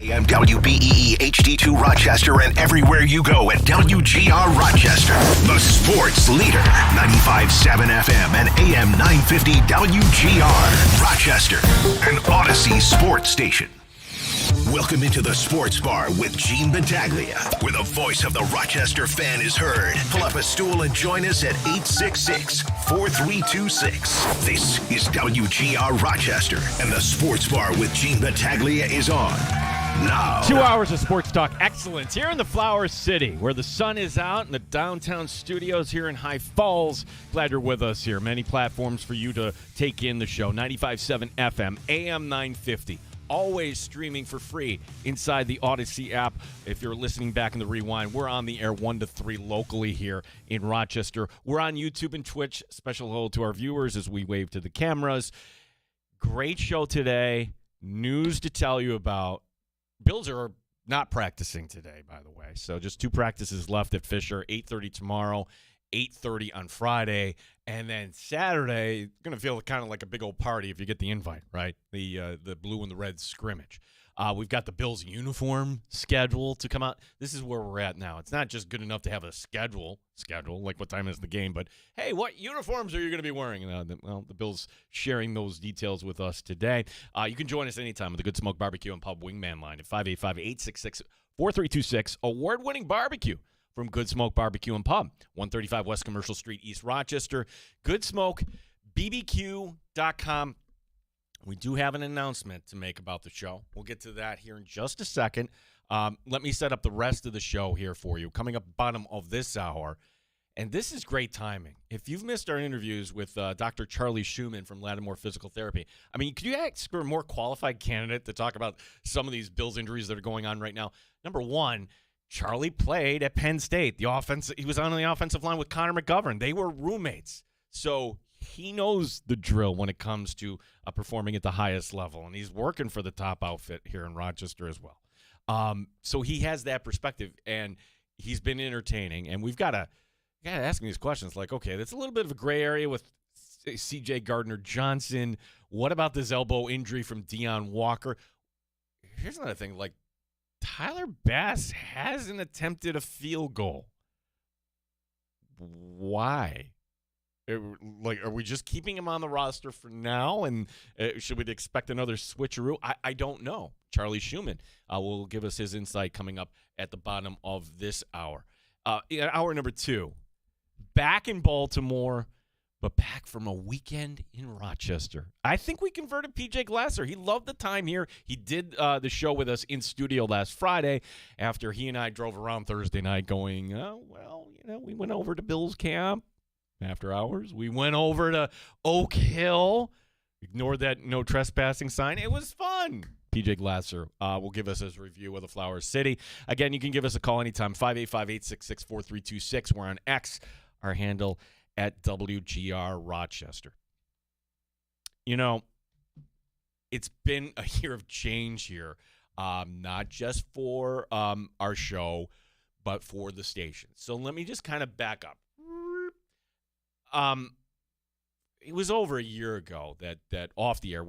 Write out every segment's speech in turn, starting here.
AM WBEE HD2 Rochester and everywhere you go at WGR Rochester. The sports leader. 95.7 FM and AM 950 WGR Rochester. An Odyssey sports station. Welcome into the Sports Bar with Gene Battaglia, where the voice of the Rochester fan is heard. Pull up a stool and join us at 866-4326. This is WGR Rochester, and the Sports Bar with Gene Battaglia is on now. 2 hours of sports talk excellence here in the Flower City, where the sun is out in the downtown studios here in High Falls. Glad you're with us here. Many platforms for you to take in the show. 95.7 FM, AM 950. Always streaming for free inside the Odyssey app. If you're listening back in the rewind, we're on the air 1 to 3 locally here in Rochester. We're on YouTube and Twitch. Special hello to our viewers as we wave to the cameras. Great show today. News to tell you about. Bills are not practicing today, by the way. So just 2 practices left at Fisher. 8:30 tomorrow, 8:30 on Friday. And then Saturday, going to feel kind of like a big old party if you get the invite, right? The blue and the red scrimmage. We've got the Bills uniform schedule to come out. This is where we're at now. It's not just good enough to have a schedule, like what time is the game, but, hey, what uniforms are you going to be wearing? Well, the Bills sharing those details with us today. You can join us anytime with the Good Smoke Barbecue and Pub Wingman line at 585-866-4326. Award-winning barbecue from Good Smoke Barbecue and Pub, 135 West Commercial Street, East Rochester. GoodSmokeBBQ.com. We do have an announcement to make about the show. We'll get to that here in just a second. Let me set up the rest of the show here for you. Coming up bottom of this hour, and this is great timing. If you've missed our interviews with Dr. Charlie Schumann from Lattimore Physical Therapy, I mean, could you ask for a more qualified candidate to talk about some of these Bills injuries that are going on right now? Number one, Charlie played at Penn State. He was on the offensive line with Connor McGovern. They were roommates. So he knows the drill when it comes to performing at the highest level, and he's working for the top outfit here in Rochester as well. So he has that perspective, and he's been entertaining. And we've got to ask him these questions like, okay, that's a little bit of a gray area with C.J. Gardner-Johnson. What about this elbow injury from Deion Walker? Here's another thing, like, Tyler Bass hasn't attempted a field goal. Why? Are we just keeping him on the roster for now? And should we expect another switcheroo? I don't know. Charlie Schumann will give us his insight coming up at the bottom of this hour. Hour number 2, back in Baltimore, but back from a weekend in Rochester. I think we converted PJ Glasser. He loved the time here. He did the show with us in studio last Friday after he and I drove around Thursday night going, we went over to Bill's camp after hours. We went over to Oak Hill, ignored that no trespassing sign. It was fun. PJ Glasser will give us his review of the Flower City. Again, you can give us a call anytime, 585-866-4326. We're on X, our handle at WGR Rochester. You know, it's been a year of change here, not just for our show, but for the station. So let me just kind of back up. It was over a year ago that off the air,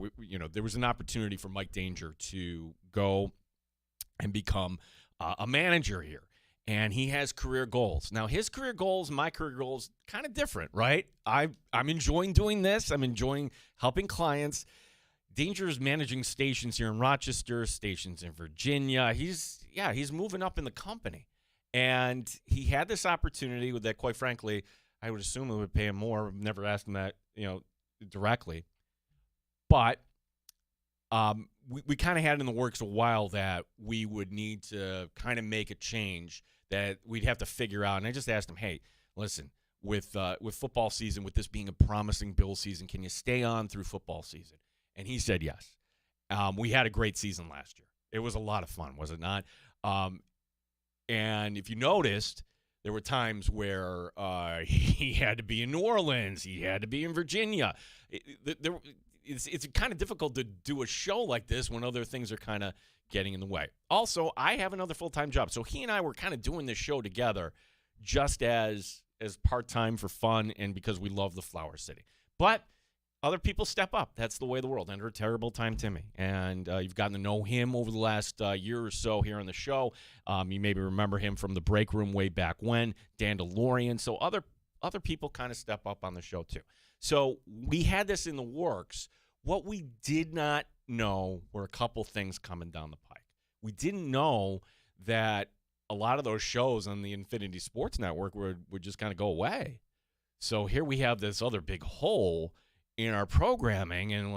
there was an opportunity for Mike Danger to go and become a manager here. And he has career goals. Now, his career goals, my career goals, kind of different, right? I'm enjoying doing this. I'm enjoying helping clients. Danger's managing stations here in Rochester, stations in Virginia. He's moving up in the company. And he had this opportunity with that, quite frankly, I would assume it would pay him more. I've never asked him that, directly. But we kind of had in the works a while that we would need to kind of make a change that we'd have to figure out. And I just asked him, hey, listen, with football season, with this being a promising Bill season, can you stay on through football season? And he said yes. We had a great season last year. It was a lot of fun, was it not? And if you noticed, there were times where he had to be in New Orleans. He had to be in Virginia. It's kind of difficult to do a show like this when other things are kind of getting in the way. Also, I have another full-time job. So he and I were kind of doing this show together just as part-time for fun and because we love the Flower City. But other people step up. That's the way of the world. Enter a terrible time, Timmy. And you've gotten to know him over the last year or so here on the show. You maybe remember him from the break room way back when, Dan DeLorean. So other people kind of step up on the show too. So we had this in the works. What we did not know were a couple things coming down the pike. We didn't know that a lot of those shows on the Infinity Sports Network would just kind of go away. So here we have this other big hole in our programming, and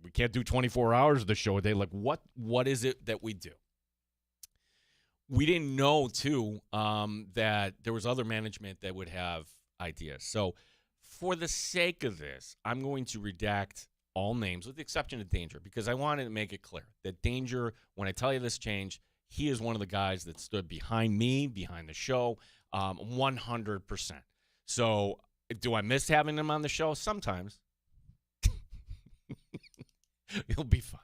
we can't do 24 hours of the show a day. Like, what is it that we do? We didn't know, too, that there was other management that would have ideas. So for the sake of this, I'm going to redact all names with the exception of Danger, because I wanted to make it clear that Danger, when I tell you this change, he is one of the guys that stood behind me, behind the show, 100%. So do I miss having him on the show? Sometimes. He'll be fine.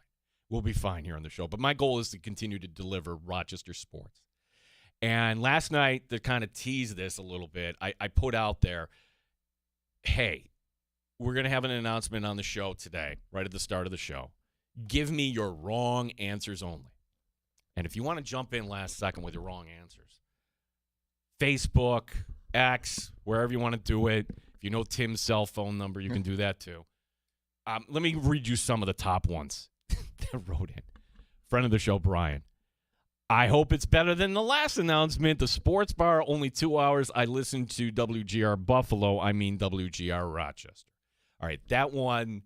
We'll be fine here on the show. But my goal is to continue to deliver Rochester sports. And last night, to kind of tease this a little bit, I put out there, hey, we're going to have an announcement on the show today, right at the start of the show. Give me your wrong answers only. And if you want to jump in last second with your wrong answers, Facebook, X, wherever you want to do it. If you know Tim's cell phone number, you can do that too. Let me read you some of the top ones that wrote in. Friend of the show, Brian. I hope it's better than the last announcement. The sports bar, only 2 hours. I listened to WGR Buffalo. I mean WGR Rochester. All right, that one,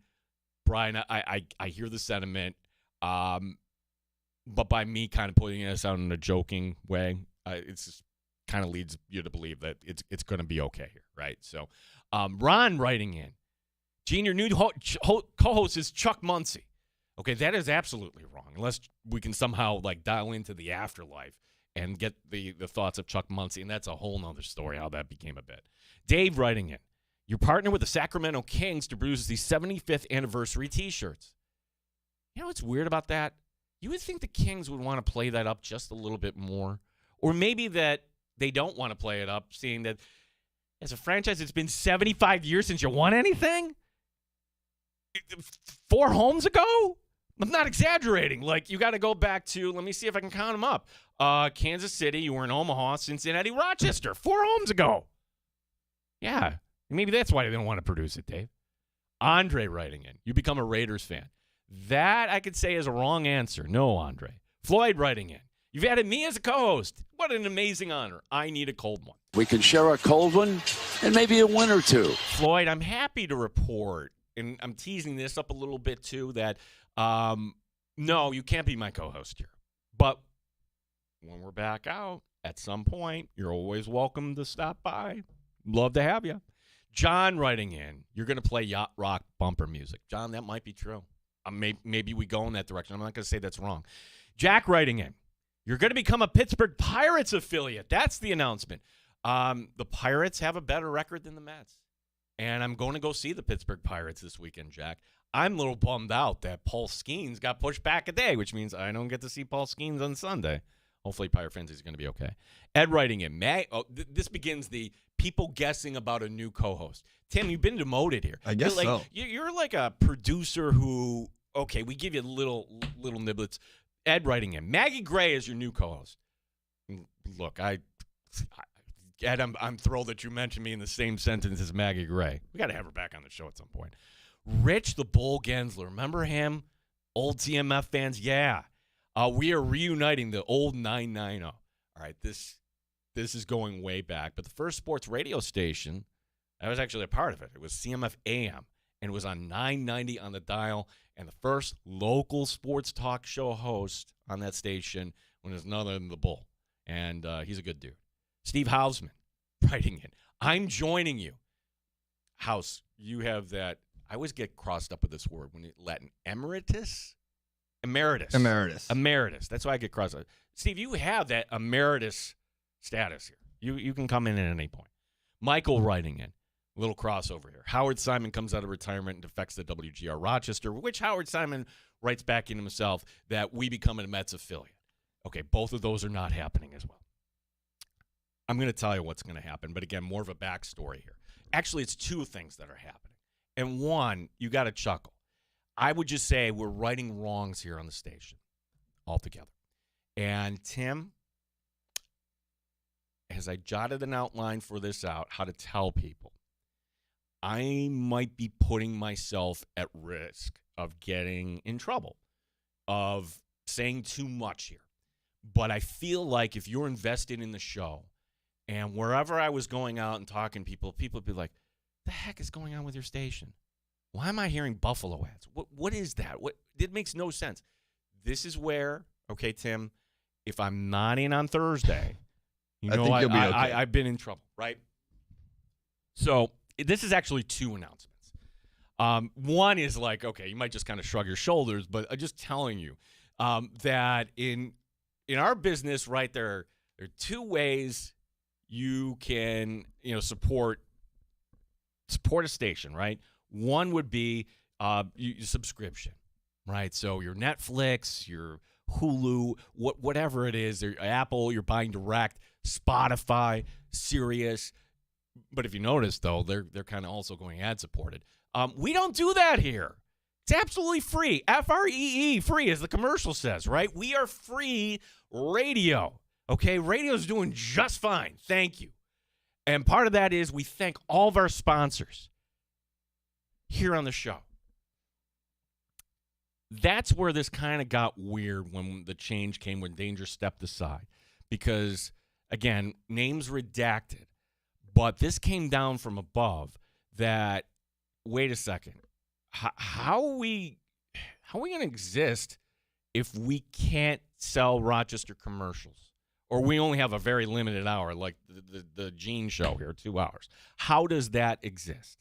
Brian, I hear the sentiment. But by me kind of putting this out in a joking way, it's just kind of leads you to believe that it's going to be okay here, right? So, Ron writing in, Gene, your new co-host is Chuck Muncie. Okay, that is absolutely wrong, unless we can somehow dial into the afterlife and get the thoughts of Chuck Muncie, and that's a whole nother story how that became a bit. Dave writing in, you partner with the Sacramento Kings to produce the 75th anniversary T-shirts. You know what's weird about that? You would think the Kings would want to play that up just a little bit more, or maybe that they don't want to play it up, seeing that as a franchise, it's been 75 years since you won anything? 4 homes ago? I'm not exaggerating. You got to go back to, let me see if I can count them up. Kansas City, you were in Omaha, Cincinnati, Rochester, 4 homes ago. Yeah, maybe that's why they didn't want to produce it, Dave. Andre writing in, you become a Raiders fan. That I could say is a wrong answer. No, Andre. Floyd writing in, you've added me as a co-host. What an amazing honor. I need a cold one. We can share a cold one and maybe a win or two. Floyd, I'm happy to report, and I'm teasing this up a little bit too, that no, you can't be my co-host here. But when we're back out at some point, you're always welcome to stop by. Love to have you. John writing in, you're going to play yacht rock bumper music. John, that might be true. Maybe we go in that direction. I'm not going to say that's wrong. Jack writing in, you're going to become a Pittsburgh Pirates affiliate. That's the announcement. The Pirates have a better record than the Mets. And I'm going to go see the Pittsburgh Pirates this weekend, Jack. I'm a little bummed out that Paul Skeens got pushed back a day, which means I don't get to see Paul Skeens on Sunday. Hopefully, Pirate fans is going to be okay. Ed writing in, this begins the people guessing about a new co-host. Tim, you've been demoted here. I guess so. You're like a producer who, okay, we give you little niblets. Ed writing in, Maggie Gray is your new co-host. Look, Ed, I'm thrilled that you mentioned me in the same sentence as Maggie Gray. We got to have her back on the show at some point. Rich the Bull Gensler, remember him? Old TMF fans, yeah. We are reuniting the old 990. All right, this is going way back. But the first sports radio station, I was actually a part of it. It was CMF AM, and it was on 990 on the dial. And the first local sports talk show host on that station was none other than the Bull. And he's a good dude. Steve Hausman writing in, I'm joining you. House, you have that. I always get crossed up with this word when Latin emeritus. Emeritus. That's why I get crossed up. Steve, you have that emeritus status here. You can come in at any point. Michael writing in, a little crossover here. Howard Simon comes out of retirement and defects to WGR Rochester, which Howard Simon writes back in himself that we become a Mets affiliate. Okay, both of those are not happening as well. I'm going to tell you what's going to happen, but again, more of a backstory here. Actually, it's 2 things that are happening. And one, you got to chuckle. I would just say we're righting wrongs here on the station altogether. And Tim, as I jotted an outline for this out, how to tell people, I might be putting myself at risk of getting in trouble, of saying too much here. But I feel like if you're invested in the show, and wherever I was going out and talking to people would be like, the heck is going on with your station? Why am I hearing Buffalo ads? What is that? It makes no sense. This is where, okay, Tim, if I'm not in on Thursday, I think you'll be okay. I've been in trouble, right? So this is actually two announcements. One is like, okay, you might just kind of shrug your shoulders, but I'm just telling you that in our business, right, there are two ways you can, support a station, right? One would be your subscription, right? So your Netflix, your Hulu, whatever it is, or Apple, you're buying direct, Spotify, Sirius. But if you notice, though, they're kind of also going ad-supported. We don't do that here. It's absolutely free. Free, free, as the commercial says, right? We are free radio, okay? Radio's doing just fine. Thank you. And part of that is we thank all of our sponsors here on the show. That's where this kind of got weird when the change came, when Danger stepped aside. Because, again, names redacted. But this came down from above that, wait a second, how are we going to exist if we can't sell Rochester commercials? Or we only have a very limited hour, like the Gene show here, 2 hours. How does that exist?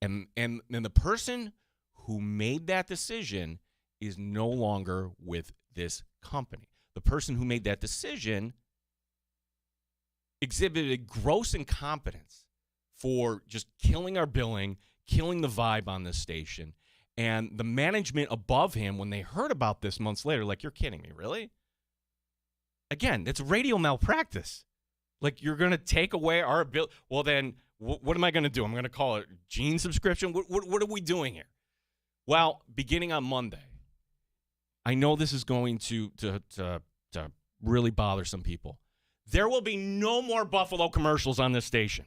And the person who made that decision is no longer with this company. The person who made that decision exhibited gross incompetence for just killing our billing, killing the vibe on this station. And the management above him, when they heard about this months later, like, you're kidding me, really? Again, it's radio malpractice. Like, you're going to take away our ability. Well, then, what am I going to do? I'm going to call it Gene subscription? What are we doing here? Well, beginning on Monday, I know this is going to really bother some people. There will be no more Buffalo commercials on this station.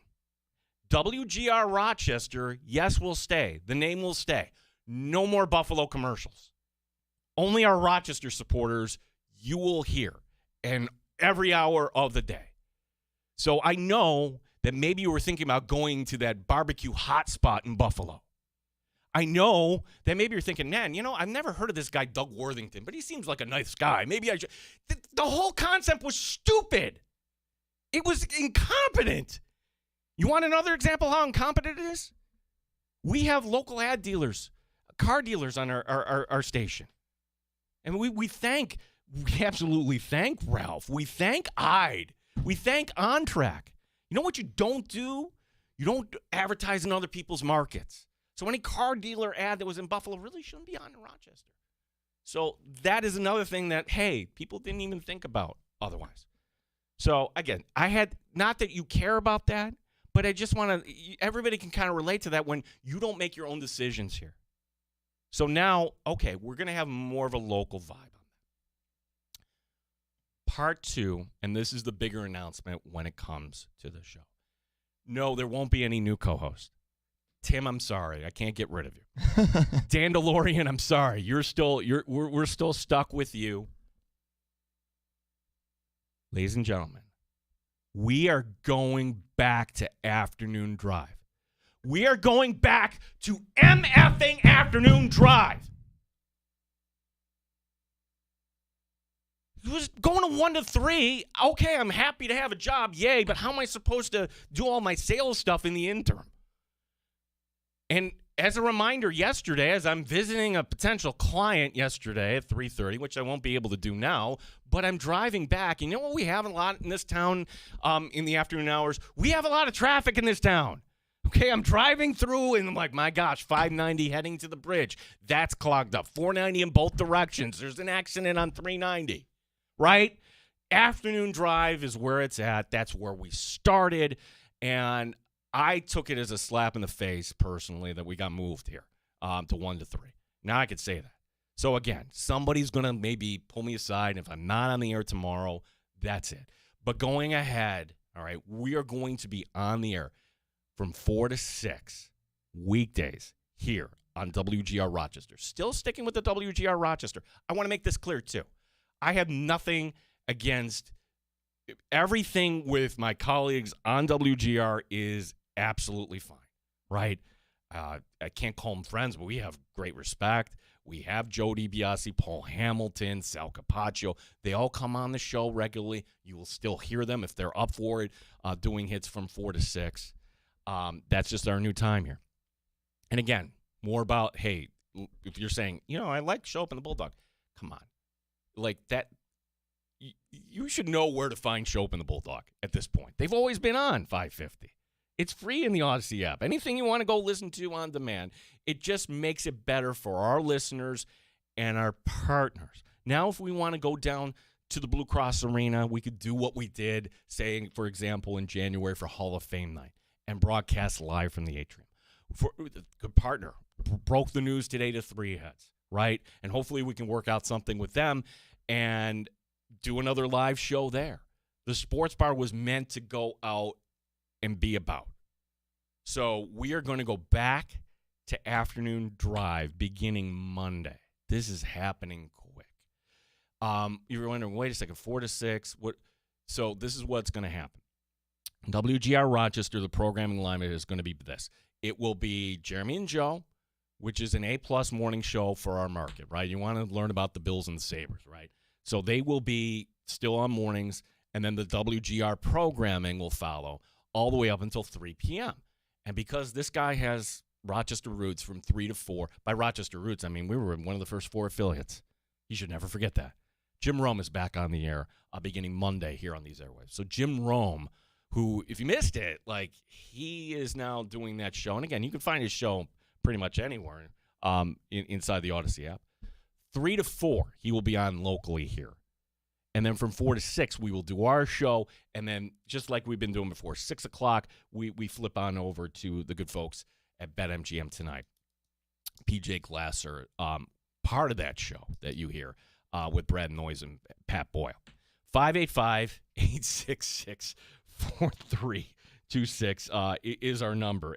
WGR Rochester, yes, will stay. The name will stay. No more Buffalo commercials. Only our Rochester supporters you will hear, and every hour of the day. So I know that maybe you were thinking about going to that barbecue hotspot in Buffalo. I know that maybe you're thinking, man, I've never heard of this guy, Doug Worthington, but he seems like a nice guy. Maybe I should. The whole concept was stupid. It was incompetent. You want another example of how incompetent it is? We have local ad dealers, car dealers on our station. And we absolutely thank Ralph. We thank Ide. We thank OnTrack. You know what you don't do? You don't advertise in other people's markets. So any car dealer ad that was in Buffalo really shouldn't be on in Rochester. So that is another thing that, hey, people didn't even think about otherwise. So, again, I had, not that you care about that, but I just want to, everybody can kind of relate to that when you don't make your own decisions here. So now, okay, we're going to have more of a local vibe on that. Part two, and this is the bigger announcement when it comes to the show. No, there won't be any new co-host. Tim, I'm sorry. I can't get rid of you. Dan DeLorean, I'm sorry. We're still stuck with you. Ladies and gentlemen, we are going back to afternoon drive. We are going back to MFing afternoon drive. It was going to 1 to 3. Okay, I'm happy to have a job. Yay, but how am I supposed to do all my sales stuff in the interim? And as a reminder, yesterday, as I'm visiting a potential client yesterday at 3:30, which I won't be able to do now, but I'm driving back. And you know what we have a lot in this town in the afternoon hours? We have a lot of traffic in this town. Okay, I'm driving through, and I'm like, my gosh, 590 heading to the bridge. That's clogged up. 490 in both directions. There's an accident on 390, right? Afternoon drive is where it's at. That's where we started. And I took it as a slap in the face personally that we got moved here to 1 to 3. Now I could say that. So again, somebody's going to maybe pull me aside. If I'm not on the air tomorrow, that's it. But going ahead, all right, we are going to be on the air from 4 to 6 weekdays here on WGR Rochester. Still sticking with the WGR Rochester. I want to make this clear too. I have nothing against everything with my colleagues on WGR is absolutely fine, right? I can't call them friends, but we have great respect. We have Joe DiBiase, Paul Hamilton, Sal Capaccio. They all come on the show regularly. You will still hear them if they're up for it, doing hits from 4 to 6. That's just our new time here. And again, more about, hey, if you're saying, I like Show Up in the Bulldog, come on. Like that, you should know where to find Show Up in the Bulldog at this point. They've always been on 550. It's free in the Odyssey app. Anything you want to go listen to on demand, it just makes it better for our listeners and our partners. Now, if we want to go down to the Blue Cross Arena, we could do what we did, say, for example, in January for Hall of Fame night and broadcast live from the atrium. For a good partner, broke the news today to 3 heads, right? And hopefully we can work out something with them and do another live show there. The sports bar was meant to go out and be about. So we are going to go back to afternoon drive beginning Monday. This is happening quick. You're wondering, wait a second, 4 to 6. What? So this is what's going to happen. WGR Rochester, the programming alignment is going to be this. It will be Jeremy and Joe, which is an A-plus morning show for our market, right? You want to learn about the Bills and the Sabres, right? So they will be still on mornings, and then the WGR programming will follow all the way up until 3 p.m. And because this guy has Rochester roots from 3 to 4, by Rochester roots, I mean we were one of the first 4 affiliates. You should never forget that. Jim Rome is back on the air beginning Monday here on these airwaves. So Jim Rome, who, if you missed it, he is now doing that show. And again, you can find his show pretty much anywhere inside the Odyssey app. 3 to 4, he will be on locally here. And then from 4 to 6, we will do our show. And then just like we've been doing before, 6 o'clock, we flip on over to the good folks at BetMGM tonight. PJ Glasser, part of that show that you hear with Brad Noyes and Pat Boyle. 585-866-4326 is our number.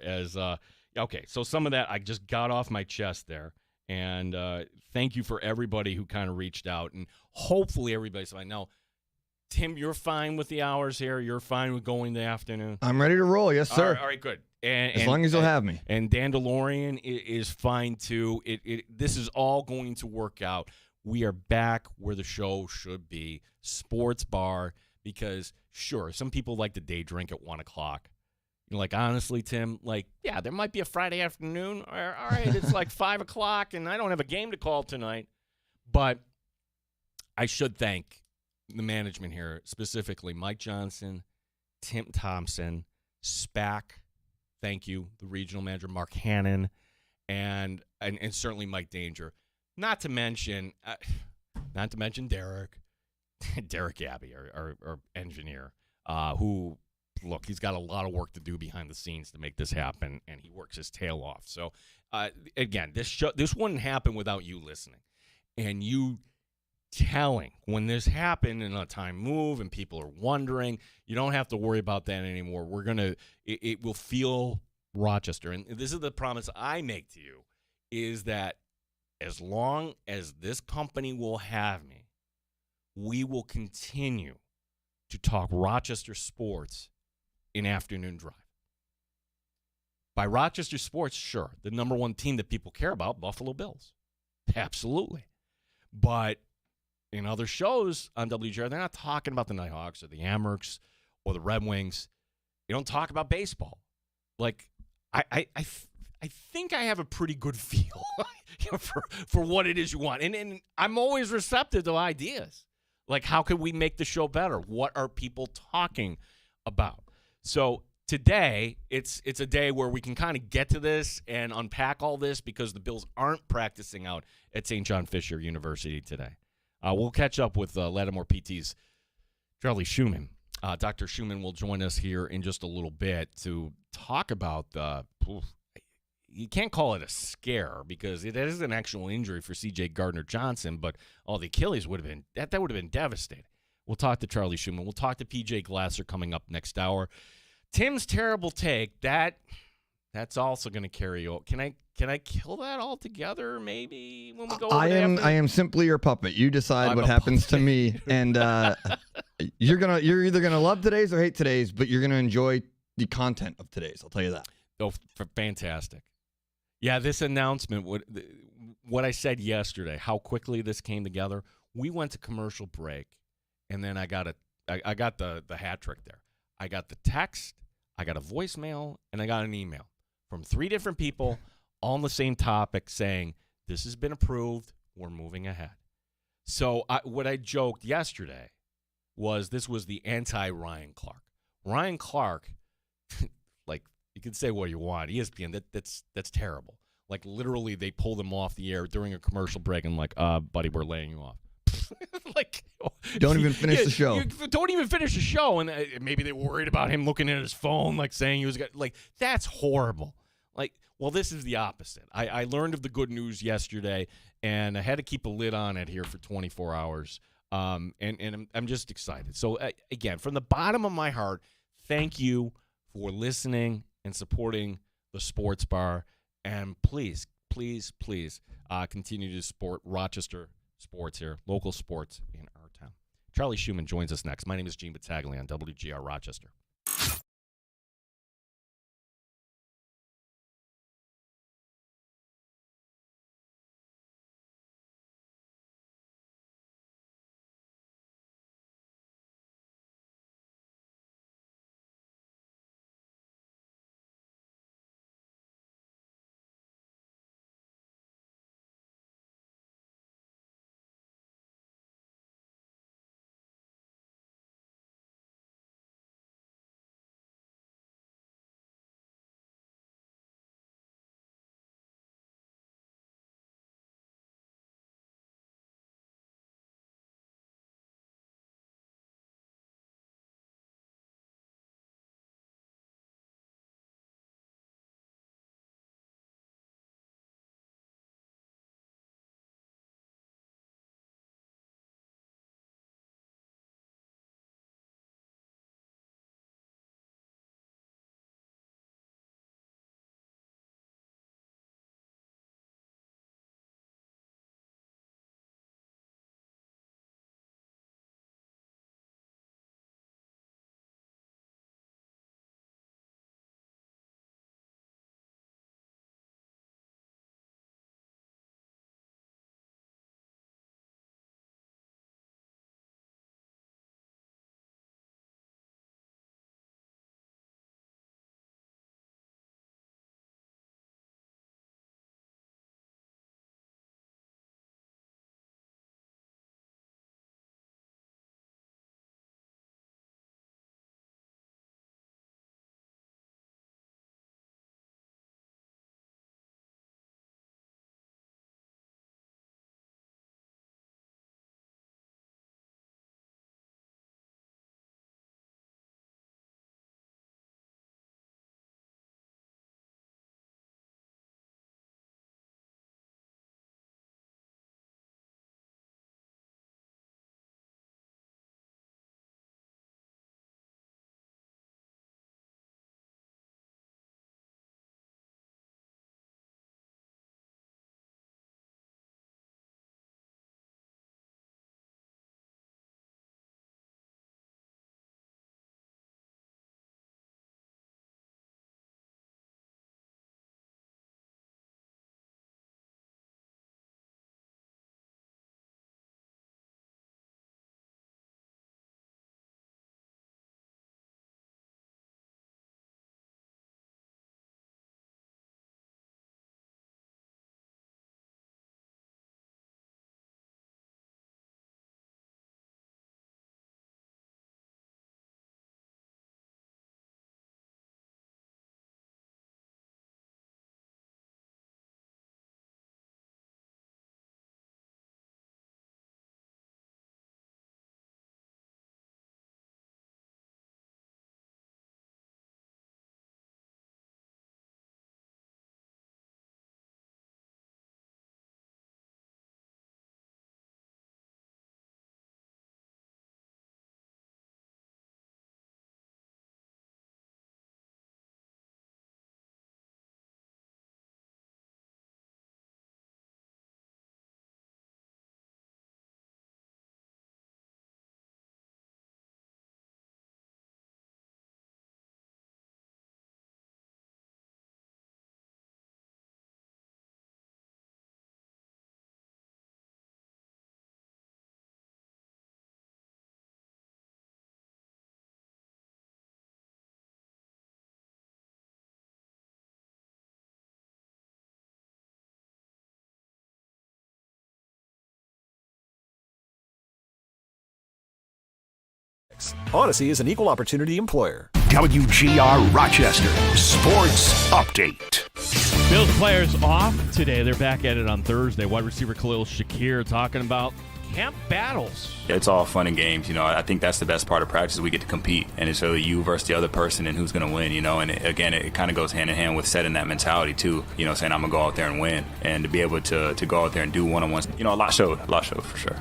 Okay, so some of that I just got off my chest there. And thank you for everybody who kind of reached out. And hopefully everybody's like, no, Tim, you're fine with the hours here. You're fine with going the afternoon. I'm ready to roll. Yes, sir. All right, good. As long as you'll have me. And Dan DeLorean is fine, too. This is all going to work out. We are back where the show should be, sports bar, because, sure, some people like to day drink at 1 o'clock. Honestly, Tim, yeah, there might be a Friday afternoon. All right, it's 5 o'clock, and I don't have a game to call tonight. But I should thank the management here, specifically Mike Johnson, Tim Thompson, SPAC, thank you, the regional manager, Mark Hannon, and certainly Mike Danger. Not to mention Derek Abbey, our engineer, who, look, he's got a lot of work to do behind the scenes to make this happen, and he works his tail off. So, again, this wouldn't happen without you listening and you telling when this happened and a time move and people are wondering. You don't have to worry about that anymore. It will feel Rochester. And this is the promise I make to you, is that as long as this company will have me, we will continue to talk Rochester sports in afternoon drive. By Rochester sports, sure, the number one team that people care about, Buffalo Bills. Absolutely. But in other shows on WGR, they're not talking about the Nighthawks or the Amherst or the Red Wings. They don't talk about baseball. I think I have a pretty good feel for what it is you want. And I'm always receptive to ideas. How could we make the show better? What are people talking about? So today, it's a day where we can kind of get to this and unpack all this because the Bills aren't practicing out at St. John Fisher University today. We'll catch up with Lattimore PT's Charlie Schumann Dr. Schumann will join us here in just a little bit to talk about you can't call it a scare because it is an actual injury for C.J. Gardner-Johnson, but the Achilles would have been that would have been devastating. We'll talk to Charlie Schumann. We'll talk to P.J. Glasser coming up next hour. Tim's terrible take that's also going to carry over. Can I kill that altogether? Maybe when we go. I am simply your puppet. You decide what happens to me, and you're either gonna love today's or hate today's, but you're gonna enjoy the content of today's. I'll tell you that. Oh, fantastic! Yeah, this announcement, what I said yesterday, how quickly this came together. We went to commercial break, and then I got the hat trick there. I got the text, I got a voicemail, and I got an email from 3 different people, all on the same topic, saying this has been approved. We're moving ahead. So what I joked yesterday was this was the anti-Ryan Clark. Ryan Clark, like, you can say what you want. ESPN, that's terrible. Like, literally, they pulled him off the air during a commercial break and like, buddy, we're laying you off. Like, don't even finish the show. Don't even finish the show. And maybe they were worried about him looking at his phone, like saying he was like, that's horrible. Like, well, this is the opposite. I learned of the good news yesterday, and I had to keep a lid on it here for 24 hours. And I'm just excited. So, again, from the bottom of my heart, thank you for listening and supporting the Sports Bar. And please, please, please continue to support Rochester sports here, local sports in our town. Charlie Schumann joins us next. My name is Gene Battaglia on WGR Rochester. Odyssey is an equal opportunity employer. WGR Rochester Sports Update. Bills players off today. They're back at it on Thursday. Wide receiver Khalil Shakir talking about camp battles. It's all fun and games, I think that's the best part of practice. We get to compete, and it's really you versus the other person and who's going to win, and it kind of goes hand in hand with setting that mentality too, saying I'm going to go out there and win, and to be able to go out there and do one-on-ones, a lot showed for sure.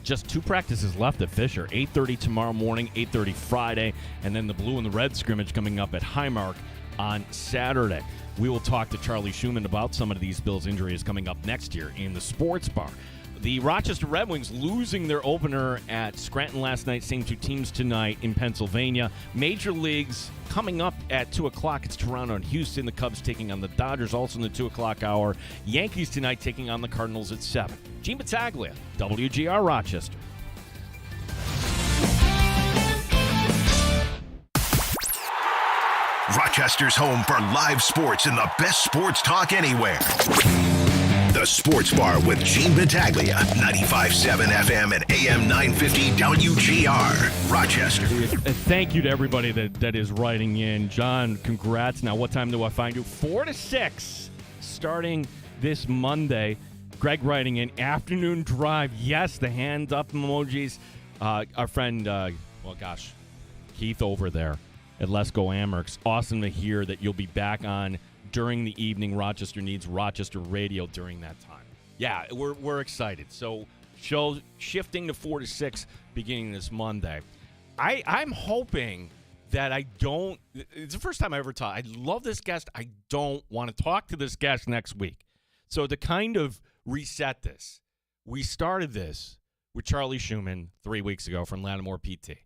Just 2 practices left at Fisher, 8:30 tomorrow morning, 8:30 Friday, and then the blue and the red scrimmage coming up at Highmark on Saturday. We will talk to Charlie Schumann about some of these Bills injuries coming up next year in the Sports Bar. The Rochester Red Wings losing their opener at Scranton last night. Same 2 teams tonight in Pennsylvania. Major Leagues coming up at 2 o'clock. It's Toronto and Houston. The Cubs taking on the Dodgers also in the 2 o'clock hour. Yankees tonight taking on the Cardinals at 7. Gene Battaglia, WGR Rochester. Rochester's home for live sports and the best sports talk anywhere. The Sports Bar with Gene Battaglia, 95.7 FM and AM 950 WGR, Rochester. Thank you to everybody that is writing in. John, congrats. Now, what time do I find you? 4 to 6, starting this Monday. Greg writing in, afternoon drive. Yes, the hand up emojis. Our friend, Keith over there at Let's Go Amerks. Awesome to hear that you'll be back on during the evening. Rochester needs Rochester radio during that time. Yeah, we're excited. So show shifting to 4 to 6 beginning this Monday. I'm hoping that I don't. It's the first time I ever talk. I love this guest. I don't want to talk to this guest next week. So to kind of reset this, we started this with Charlie Schumann 3 weeks ago from Lattimore PT,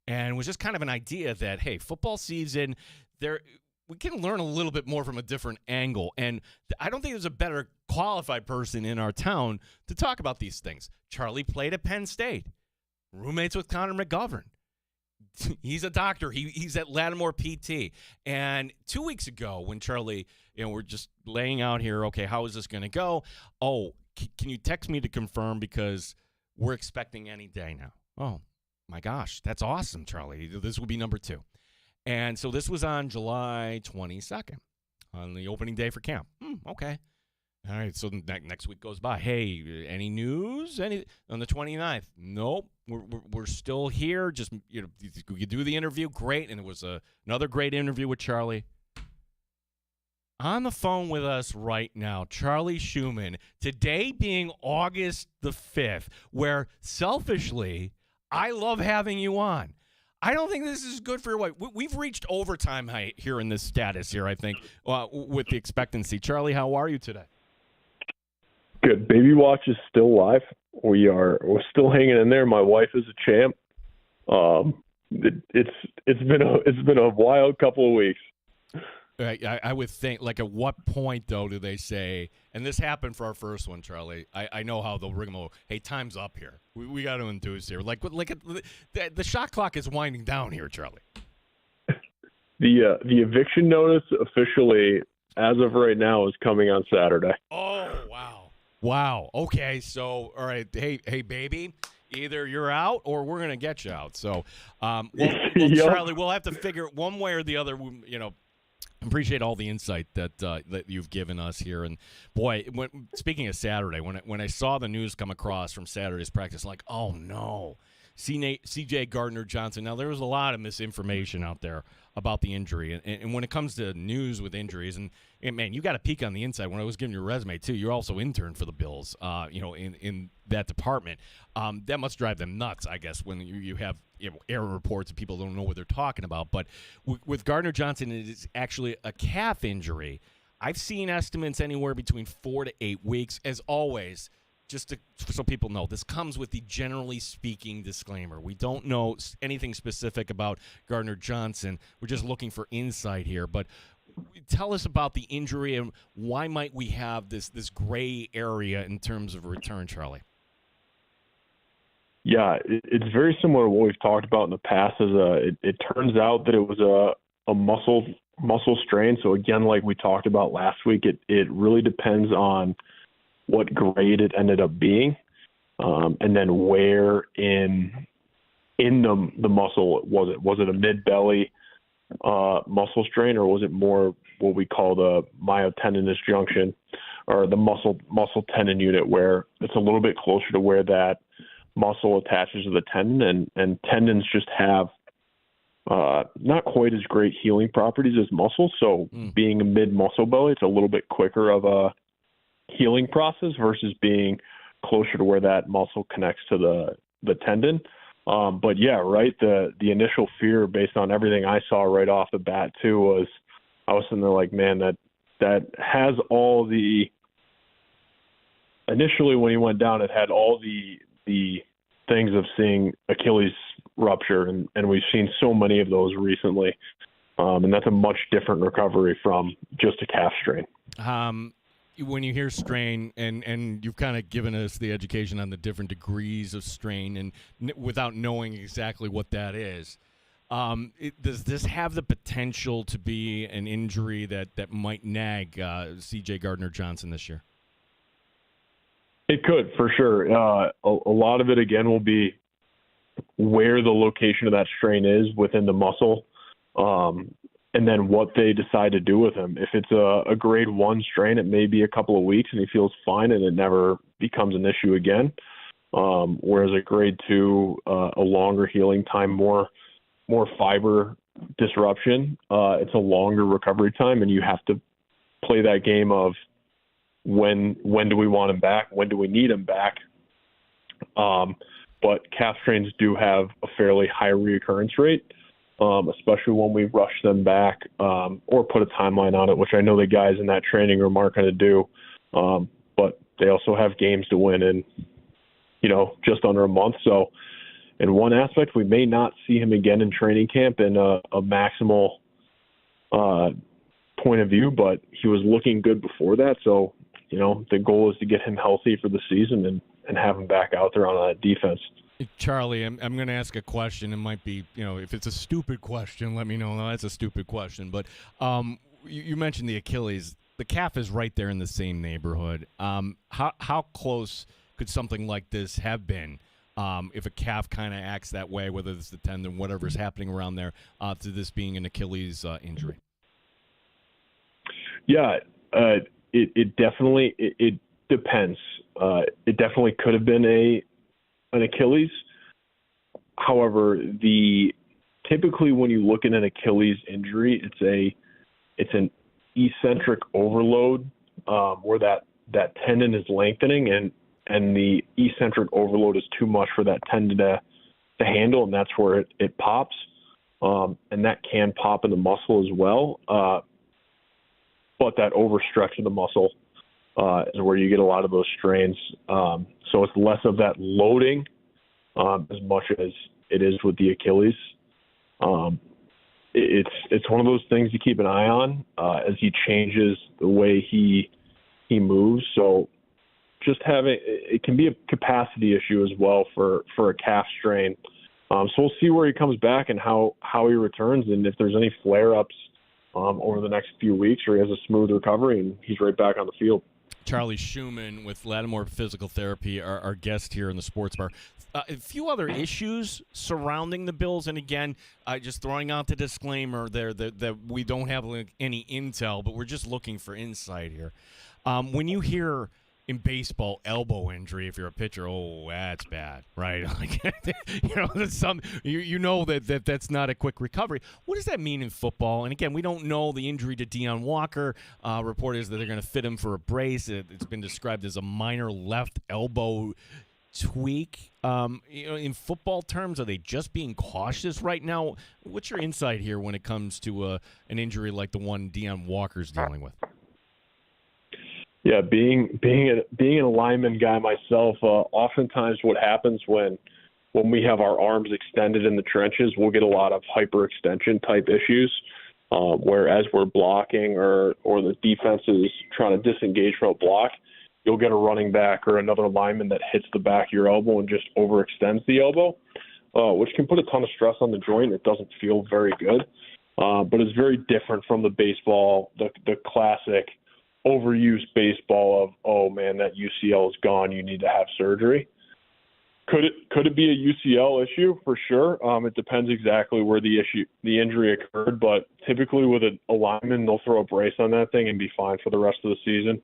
and it was just kind of an idea that hey, football season there. We can learn a little bit more from a different angle. And I don't think there's a better qualified person in our town to talk about these things. Charlie played at Penn State, roommates with Connor McGovern. He's a doctor. He's at Lattimore PT. And 2 weeks ago when Charlie, we're just laying out here, okay, how is this going to go? Oh, can you text me to confirm because we're expecting any day now. Oh, my gosh, that's awesome, Charlie. This will be number 2. And so this was on July 22nd, on the opening day for camp. Okay. All right, so next week goes by. Hey, any news? On the 29th? Nope. We're still here. Just, you do the interview. Great. And it was another great interview with Charlie. On the phone with us right now, Charlie Schumann, today being August the 5th, where selfishly, I love having you on. I don't think this is good for your wife. We've reached overtime height here in this status here, I think, with the expectancy. Charlie, how are you today? Good. Baby Watch is still live. We're still hanging in there. My wife is a champ. It's been a wild couple of weeks. I would think, like, at what point, though, do they say, and this happened for our first one, Charlie, I know how they'll rigmarole, hey, time's up here. We got to enthuse here. Like the shot clock is winding down here, Charlie. The eviction notice officially, as of right now, is coming on Saturday. Oh, wow. Okay, so, all right, hey, baby, either you're out or we're going to get you out. So, Yep. Charlie, we'll have to figure one way or the other, appreciate all the insight that you've given us here. And boy, speaking of Saturday, when I saw the news come across from Saturday's practice, like, oh no, C.J. Gardner-Johnson. Now there was a lot of misinformation out there about the injury, and when it comes to news with injuries, and man, you got to peek on the inside. When I was giving your resume too, you're also intern for the Bills, in that department. That must drive them nuts, I guess, when you have error reports and people don't know what they're talking about. But with Gardner-Johnson, it is actually a calf injury. I've seen estimates anywhere between 4 to 8 weeks. As always, so people know, this comes with the generally speaking disclaimer. We don't know anything specific about Gardner-Johnson. We're just looking for insight here. But tell us about the injury and why might we have this gray area in terms of return, Charlie? Yeah, it's very similar to what we've talked about in the past. It turns out that it was a muscle strain. So again, like we talked about last week, it really depends on what grade it ended up being, and then where in in the muscle was it? Was it a mid-belly muscle strain, or was it more what we call the myotendinous junction, or the muscle tendon unit, where it's a little bit closer to where that muscle attaches to the tendon, and tendons just have not quite as great healing properties as muscles. So being a mid-muscle belly, it's a little bit quicker of a healing process versus being closer to where that muscle connects to the tendon. But yeah, right. The initial fear, based on everything I saw right off the bat too, was I was sitting there like, man, that has all the. Initially, when he went down, it had all the things of seeing Achilles rupture, and we've seen so many of those recently, and that's a much different recovery from just a calf strain. When you hear strain, and you've kind of given us the education on the different degrees of strain, and without knowing exactly what that is, does this have the potential to be an injury that might nag C.J. Gardner-Johnson this year? It could, for sure. A lot of it, again, will be where the location of that strain is within the muscle, and then what they decide to do with him. If it's a grade 1 strain, it may be a couple of weeks and he feels fine and it never becomes an issue again. Whereas a grade 2, a longer healing time, more fiber disruption, it's a longer recovery time, and you have to play that game of when do we want him back? When do we need him back? But calf strains do have a fairly high reoccurrence rate, especially when we rush them back or put a timeline on it, which I know the guys in that training room aren't going to do. But they also have games to win in, just under a month. So in one aspect, we may not see him again in training camp in a maximal point of view, but he was looking good before that. So, the goal is to get him healthy for the season and have him back out there on that defense. Charlie, I'm going to ask a question. It might be, if it's a stupid question, let me know. No, that's a stupid question. But you mentioned the Achilles. The calf is right there in the same neighborhood. How close could something like this have been if a calf kind of acts that way, whether it's the tendon, whatever's happening around there, to this being an Achilles injury? Yeah, it definitely it depends. It definitely could have been an Achilles. However, typically when you look at an Achilles injury, it's an eccentric overload where that tendon is lengthening and the eccentric overload is too much for that tendon to handle, and that's where it pops. And that can pop in the muscle as well. But that overstretch of the muscle is where you get a lot of those strains. So it's less of that loading as much as it is with the Achilles. It's one of those things to keep an eye on as he changes the way he moves. So just it can be a capacity issue as well for a calf strain. So we'll see where he comes back and how he returns, and if there's any flare-ups over the next few weeks, or he has a smooth recovery and he's right back on the field. Charlie Schumann with Lattimore Physical Therapy, our guest here in the Sports Bar. A few other issues surrounding the Bills, and again, just throwing out the disclaimer there that we don't have any intel, but we're just looking for insight here. When you hear in baseball elbow injury, if you're a pitcher, oh, that's bad, right? That's not a quick recovery. What does that mean in football? And again, we don't know the injury to Deion Walker. Report is that they're going to fit him for a brace. It's been described as a minor left elbow tweak. In football terms, are they just being cautious right now? What's your insight here when it comes to an injury like the one Deion Walker's dealing with? Yeah, being an alignment guy myself, oftentimes what happens when we have our arms extended in the trenches, we'll get a lot of hyperextension type issues, where as we're blocking or the defense is trying to disengage from a block, you'll get a running back or another lineman that hits the back of your elbow and just overextends the elbow, which can put a ton of stress on the joint. It doesn't feel very good, but it's very different from the baseball, the classic overused baseball of, oh man, that UCL is gone, you need to have surgery. Could it be a UCL issue? For sure. It depends exactly where the injury occurred, but typically with a lineman, they'll throw a brace on that thing and be fine for the rest of the season.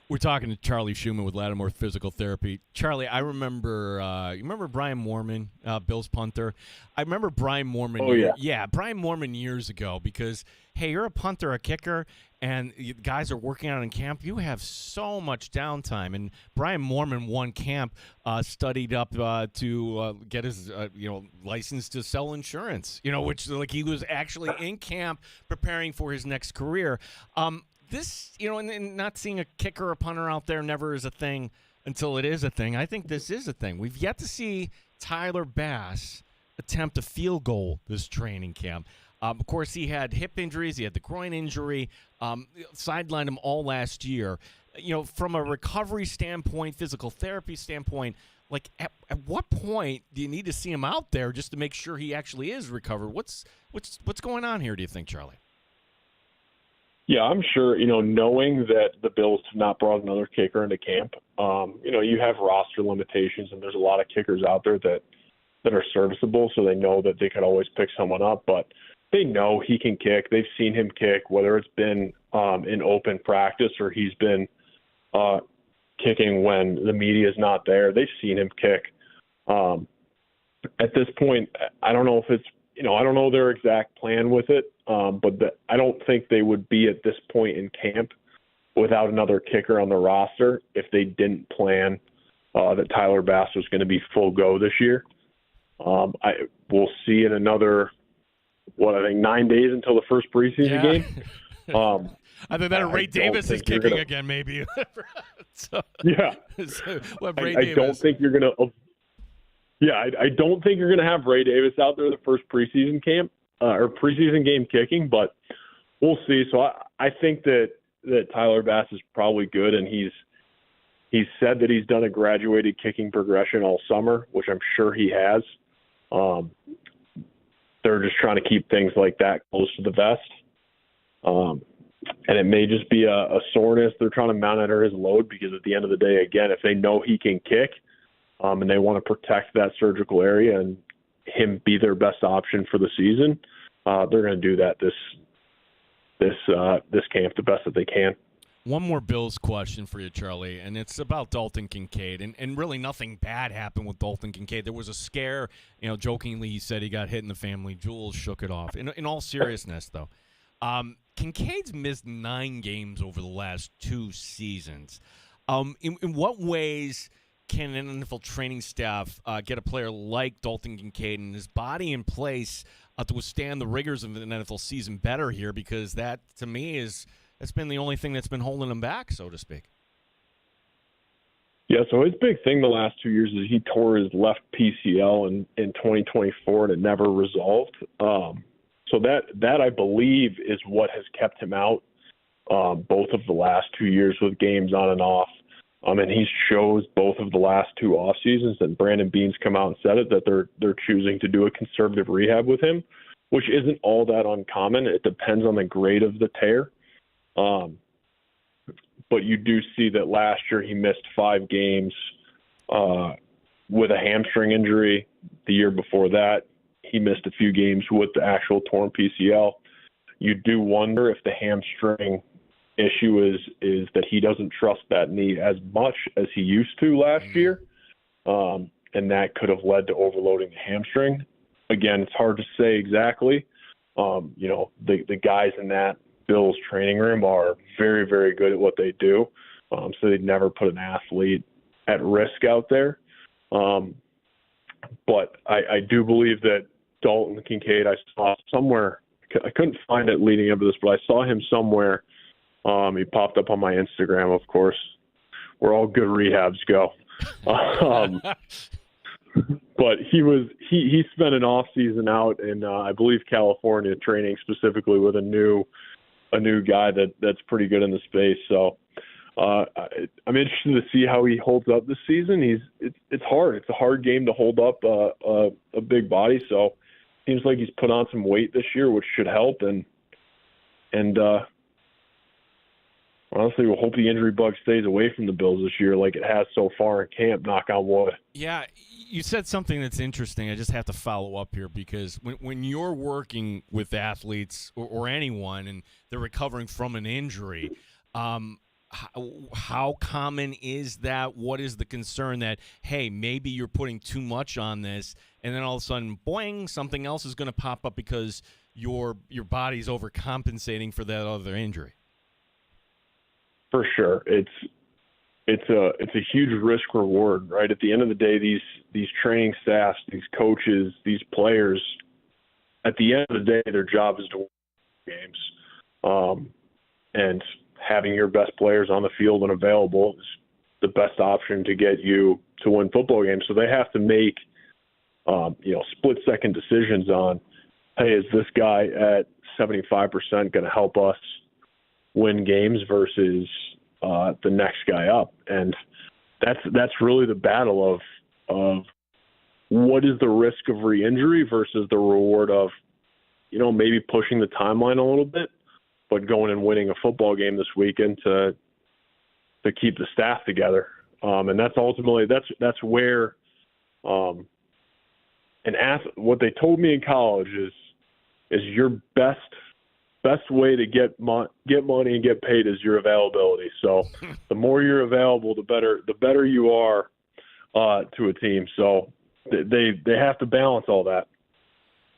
We're talking to Charlie Schumann with Lattimore Physical Therapy. Charlie, I remember, you remember Brian Moorman, Bills punter? I remember Brian Moorman. Oh, yeah. Yeah, Brian Moorman years ago because, hey, you're a punter, a kicker, and guys are working out in camp. You have so much downtime. And Brian Moorman, one camp, studied up to get his, license to sell insurance, which like he was actually in camp preparing for his next career. This, and not seeing a kicker or punter out there never is a thing until it is a thing. I think this is a thing. We've yet to see Tyler Bass attempt a field goal this training camp. Of course, he had hip injuries. He had the groin injury. Sidelined him all last year. From a recovery standpoint, physical therapy standpoint, like at what point do you need to see him out there just to make sure he actually is recovered? What's going on here, do you think, Charlie? Yeah, I'm sure, knowing that the Bills have not brought another kicker into camp, you have roster limitations, and there's a lot of kickers out there that are serviceable, so they know that they could always pick someone up, but they know he can kick. They've seen him kick, whether it's been in open practice or he's been kicking when the media is not there. They've seen him kick. At this point, I don't know if it's, I don't know their exact plan with it, but I don't think they would be at this point in camp without another kicker on the roster if they didn't plan that Tyler Bass was going to be full go this year. We'll see in another, 9 days until the first preseason game. Either that or Ray Davis is kicking again, maybe. Yeah. I don't think you're going to. Yeah, I don't think you're going to have Ray Davis out there the first preseason camp or preseason game kicking, but we'll see. So I think that Tyler Bass is probably good, and he's said that he's done a graduated kicking progression all summer, which I'm sure he has. They're just trying to keep things like that close to the vest. And it may just be a soreness. They're trying to monitor his load because at the end of the day, again, if they know he can kick, and they want to protect that surgical area and him be their best option for the season, they're going to do that this camp the best that they can. One more Bills question for you, Charlie, and it's about Dalton Kincaid. And really nothing bad happened with Dalton Kincaid. There was a scare. Jokingly he said he got hit in the family. Jules shook it off. In all seriousness, though, Kincaid's missed 9 games over the last 2 seasons. In what ways can an NFL training staff get a player like Dalton Kincaid and his body in place to withstand the rigors of an NFL season better here? Because that, to me, that's been the only thing that's been holding him back, so to speak. Yeah, so his big thing the last 2 years is he tore his left PCL in 2024 and it never resolved. So that I believe is what has kept him out both of the last 2 years with games on and off. And he's chose both of the last 2 off seasons, and Brandon Beane's come out and said it, that they're choosing to do a conservative rehab with him, which isn't all that uncommon. It depends on the grade of the tear. But you do see that last year he missed 5 games with a hamstring injury. The year before that, he missed a few games with the actual torn PCL. You do wonder if the hamstring issue is that he doesn't trust that knee as much as he used to last year, and that could have led to overloading the hamstring. Again, it's hard to say exactly. The guys in that Bills training room are very, very good at what they do, so they'd never put an athlete at risk out there. But I do believe that Dalton Kincaid, I saw somewhere, I couldn't find it leading up to this, but I saw him somewhere. He popped up on my Instagram, of course, where all good rehabs go. But he spent an off season out in I believe California, training specifically with a new guy that's pretty good in the space. So I'm interested to see how he holds up this season. It's hard. It's a hard game to hold up a big body. So seems like he's put on some weight this year, which should help. And honestly, we'll hope the injury bug stays away from the Bills this year like it has so far in camp, knock on wood. Yeah, you said something that's interesting. I just have to follow up here because when you're working with athletes or anyone and they're recovering from an injury, how common is that? What is the concern that, hey, maybe you're putting too much on this and then all of a sudden, boing, something else is going to pop up because your body's overcompensating for that other injury? For sure. It's a huge risk reward, right? At the end of the day, these training staffs, these coaches, these players, at the end of the day, their job is to win games. And having your best players on the field and available is the best option to get you to win football games. So they have to make split-second decisions on, hey, is this guy at 75% going to help us win games versus the next guy up? And that's really the battle of what is the risk of re-injury versus the reward of, maybe pushing the timeline a little bit, but going and winning a football game this weekend to keep the staff together. And that's ultimately that's where what they told me in college is your best way to get money and get paid is your availability. So the more you're available, the better you are to a team. So they have to balance all that.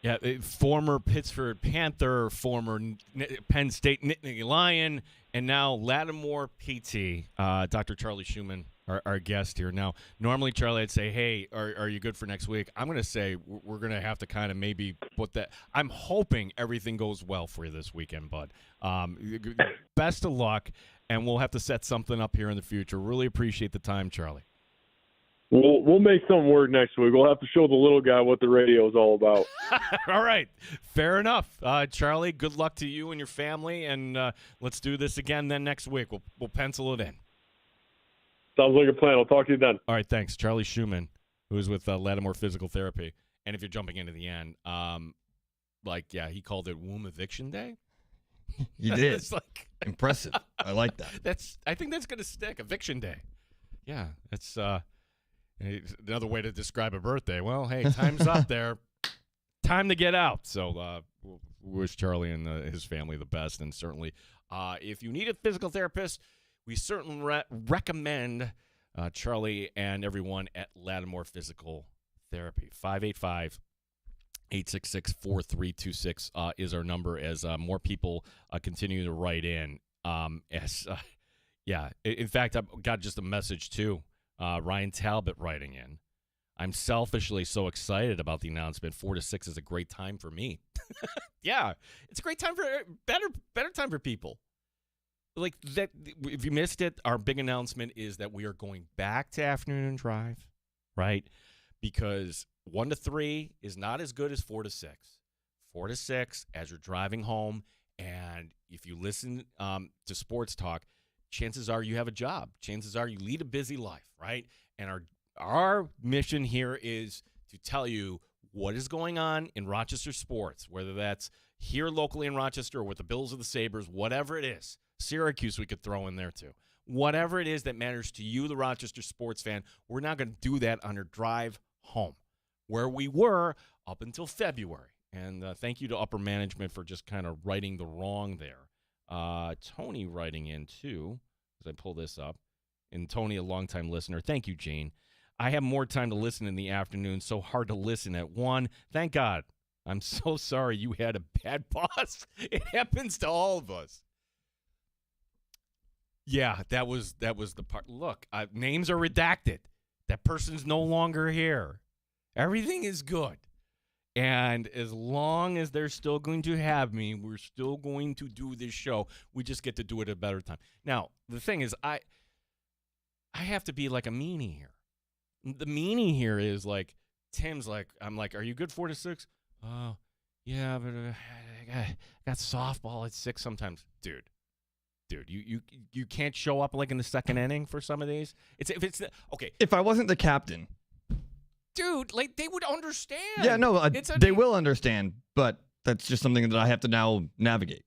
Yeah, former Pittsburgh Panther, former Penn State Nittany Lion, and now Lattimore PT, Dr. Charlie Schumann, our guest here. Now, normally, Charlie, I'd say, hey, are you good for next week? I'm going to say we're going to have to kind of maybe put that. I'm hoping everything goes well for you this weekend, bud. Best of luck, and we'll have to set something up here in the future. Really appreciate the time, Charlie. We'll make something work next week. We'll have to show the little guy what the radio is all about. All right. Fair enough. Charlie, good luck to you and your family, and let's do this again then next week. We'll pencil it in. Sounds like a plan. I'll talk to you then. All right, thanks. Charlie Schumann, who is with Lattimore Physical Therapy. And if you're jumping into the end, he called it Womb Eviction Day. You did. It's impressive. I like that. I think that's going to stick, Eviction Day. Yeah, it's another way to describe a birthday. Well, hey, time's up there. Time to get out. So we'll wish Charlie and his family the best. And certainly, if you need a physical therapist, we certainly recommend Charlie and everyone at Lattimore Physical Therapy. 585-866-4326 is our number as more people continue to write in. In fact, I've got just a message, too. Ryan Talbot writing in. I'm selfishly so excited about the announcement. 4 to 6 is a great time for me. Yeah, it's a great time for better time for people. Like that, if you missed it, our big announcement is that we are going back to afternoon drive, right? Because 1 to 3 is not as good as 4 to 6. 4 to 6 as you're driving home, and if you listen to sports talk, chances are you have a job. Chances are you lead a busy life, right? And our mission here is to tell you what is going on in Rochester sports, whether that's here locally in Rochester or with the Bills or the Sabres, whatever it is. Syracuse we could throw in there too. Whatever it is that matters to you, the Rochester sports fan, we're not going to do that on our drive home, where we were up until February. And thank you to upper management for just kind of righting the wrong there. Tony writing in too, as I pull this up. And Tony, a longtime listener. Thank you, Gene. I have more time to listen in the afternoon, so hard to listen at 1. Thank God. I'm so sorry you had a bad boss. It happens to all of us. Yeah, that was the part. Look, names are redacted. That person's no longer here. Everything is good. And as long as they're still going to have me, we're still going to do this show. We just get to do it at a better time. Now, the thing is, I have to be like a meanie here. The meanie here is like, Tim's like, I'm like, are you good 4 to 6? Oh, yeah, but I got softball at 6 sometimes. Dude, you can't show up like in the second inning for some of these. Okay. If I wasn't the captain. Dude, like they would understand. Yeah, no, they will understand, but that's just something that I have to now navigate.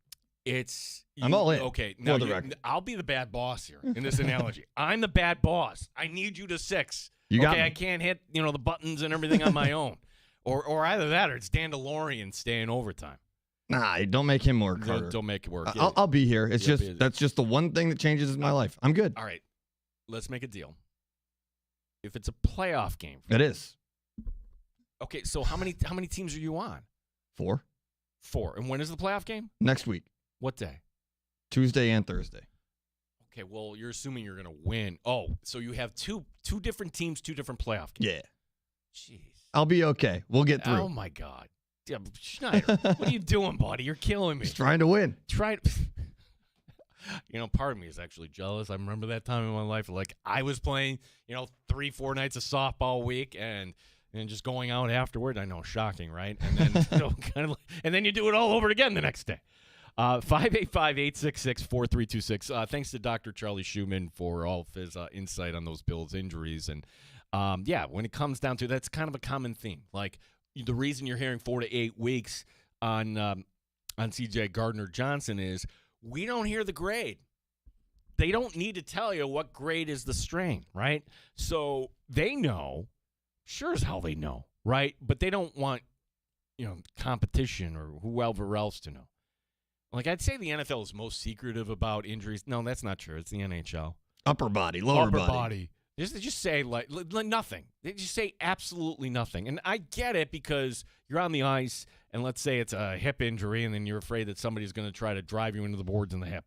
I'm all in. Okay, For now the record. I'll be the bad boss here in this analogy. I'm the bad boss. I need you to 6. You got me. I can't hit the buttons and everything on my own, or either that or it's Dan DeLorean staying overtime. Nah, don't make him work harder. Don't make it work. I'll be here. It's that's just the one thing that changes my life. I'm good. All right, let's make a deal. If it's a playoff game, It is. okay. So how many teams are you on? 4 And when is the playoff game? next week, What day? Tuesday and Thursday. Okay, well, you're assuming you're going to win. Oh, so you have two different teams, 2 different playoff games. Yeah. Jeez. I'll be okay. We'll get through. Oh, my God. Yeah, Schneider, what are you doing, buddy? You're killing me. Just trying to win. Part of me is actually jealous. I remember that time in my life, like I was playing, 3-4 nights of softball a week and just going out afterward. I know, shocking, right? And then, and then you do it all over again the next day. 585-866-4326. Thanks to Dr. Charlie Schumann for all of his insight on those Bills injuries. And, when it comes down to that's kind of a common theme. Like the reason you're hearing 4 to 8 weeks on C.J. Gardner-Johnson is we don't hear the grade. They don't need to tell you what grade is the strain, right? So they know. Sure as hell they know, right? But they don't want, competition or whoever else to know. Like, I'd say the NFL is most secretive about injuries. No, that's not true. It's the NHL. Upper body, lower body. They just say, like nothing. They just say absolutely nothing. And I get it because you're on the ice, and let's say it's a hip injury, and then you're afraid that somebody's going to try to drive you into the boards in the hip.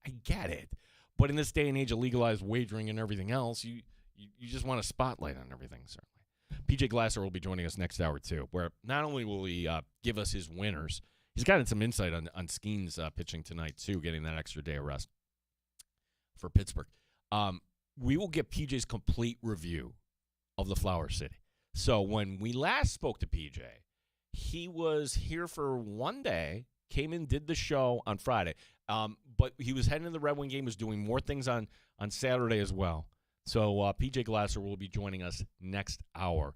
I get it. But in this day and age of legalized wagering and everything else, you just want a spotlight on everything, certainly. PJ Glasser will be joining us next hour, too, where not only will he give us his winners, he's gotten some insight on Skeen's pitching tonight, too, getting that extra day of rest for Pittsburgh. We will get PJ's complete review of the Flower City. So when we last spoke to PJ, he was here for one day, came in, did the show on Friday. But he was heading to the Red Wing game, was doing more things on Saturday as well. So PJ Glasser will be joining us next hour.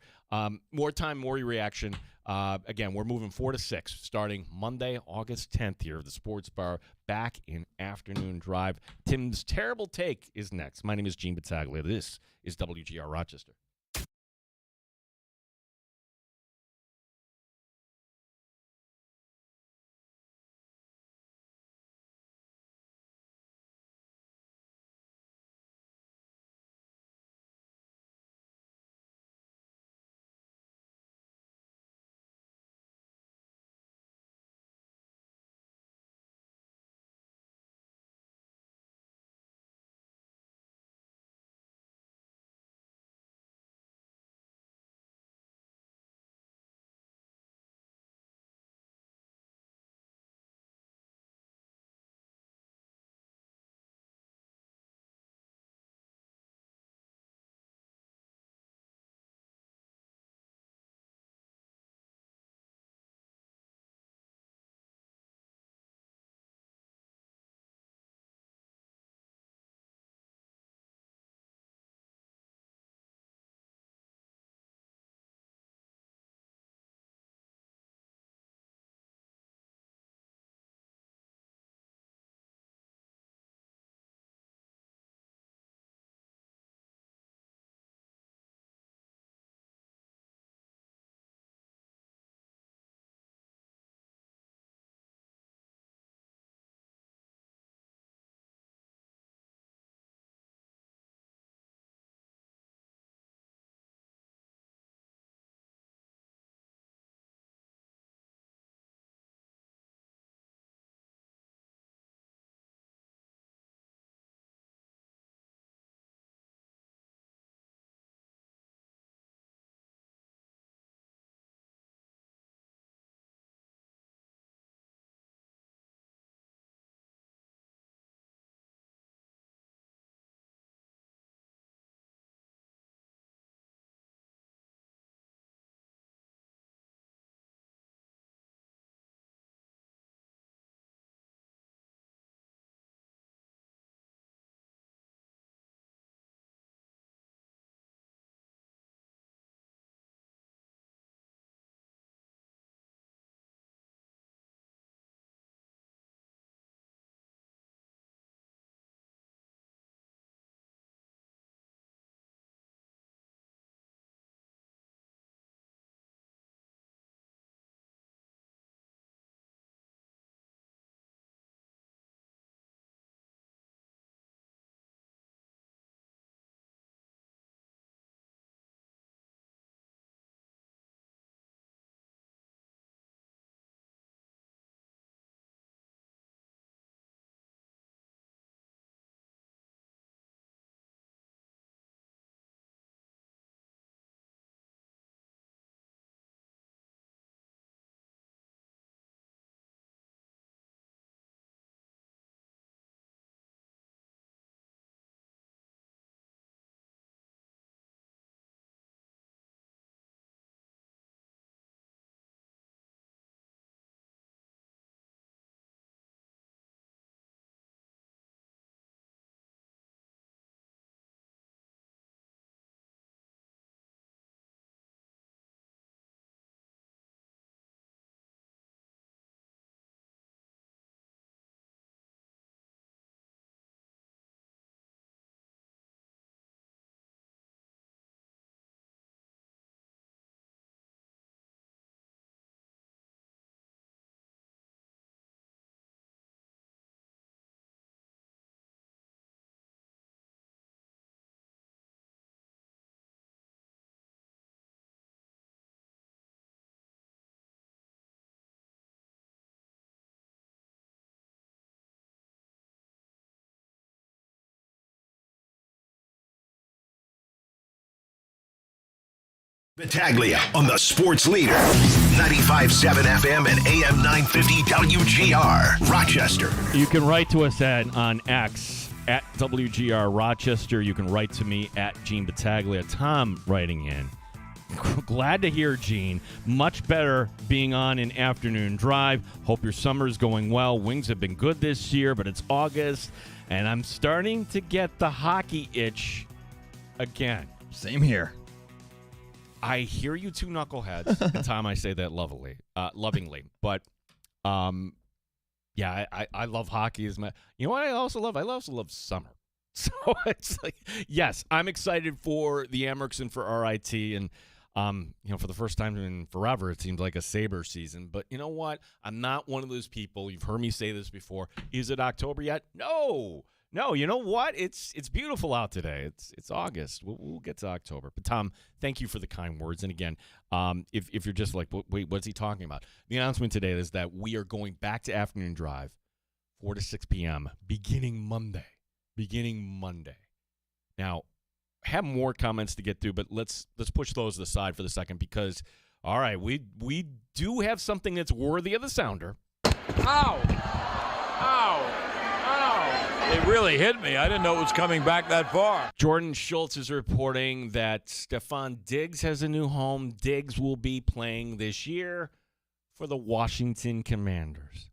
More time, more reaction. Again, we're moving 4 to 6, starting Monday, August 10th here at the Sports Bar, back in Afternoon Drive. Tim's Terrible Take is next. My name is Gene Battaglia. This is WGR Rochester. Battaglia on the Sports Leader. 95.7 FM and AM 950 WGR Rochester. You can write to us on X at WGR Rochester. You can write to me at Gene Battaglia. Tom writing in. Glad to hear, Gene. Much better being on an afternoon drive. Hope your summer's going well. Wings have been good this year, but it's August, and I'm starting to get the hockey itch again. Same here. I hear you two knuckleheads. And Tom, I say that lovingly. But, yeah, I love hockey. You know what I also love? I also love summer. So it's like, yes, I'm excited for the Amerks and for RIT. And, for the first time in forever, it seems like a Sabre season. But you know what? I'm not one of those people. You've heard me say this before. Is it October yet? No, you know what? It's beautiful out today. It's August. We'll get to October. But Tom, thank you for the kind words. And again, if you're just like, wait, what's he talking about? The announcement today is that we are going back to afternoon drive, 4 to 6 p.m. beginning Monday. Now, have more comments to get through, but let's push those aside for the second because, all right, we do have something that's worthy of the sounder. Ow! It really hit me. I didn't know it was coming back that far. Jordan Schultz is reporting that Stephon Diggs has a new home. Diggs will be playing this year for the Washington Commanders.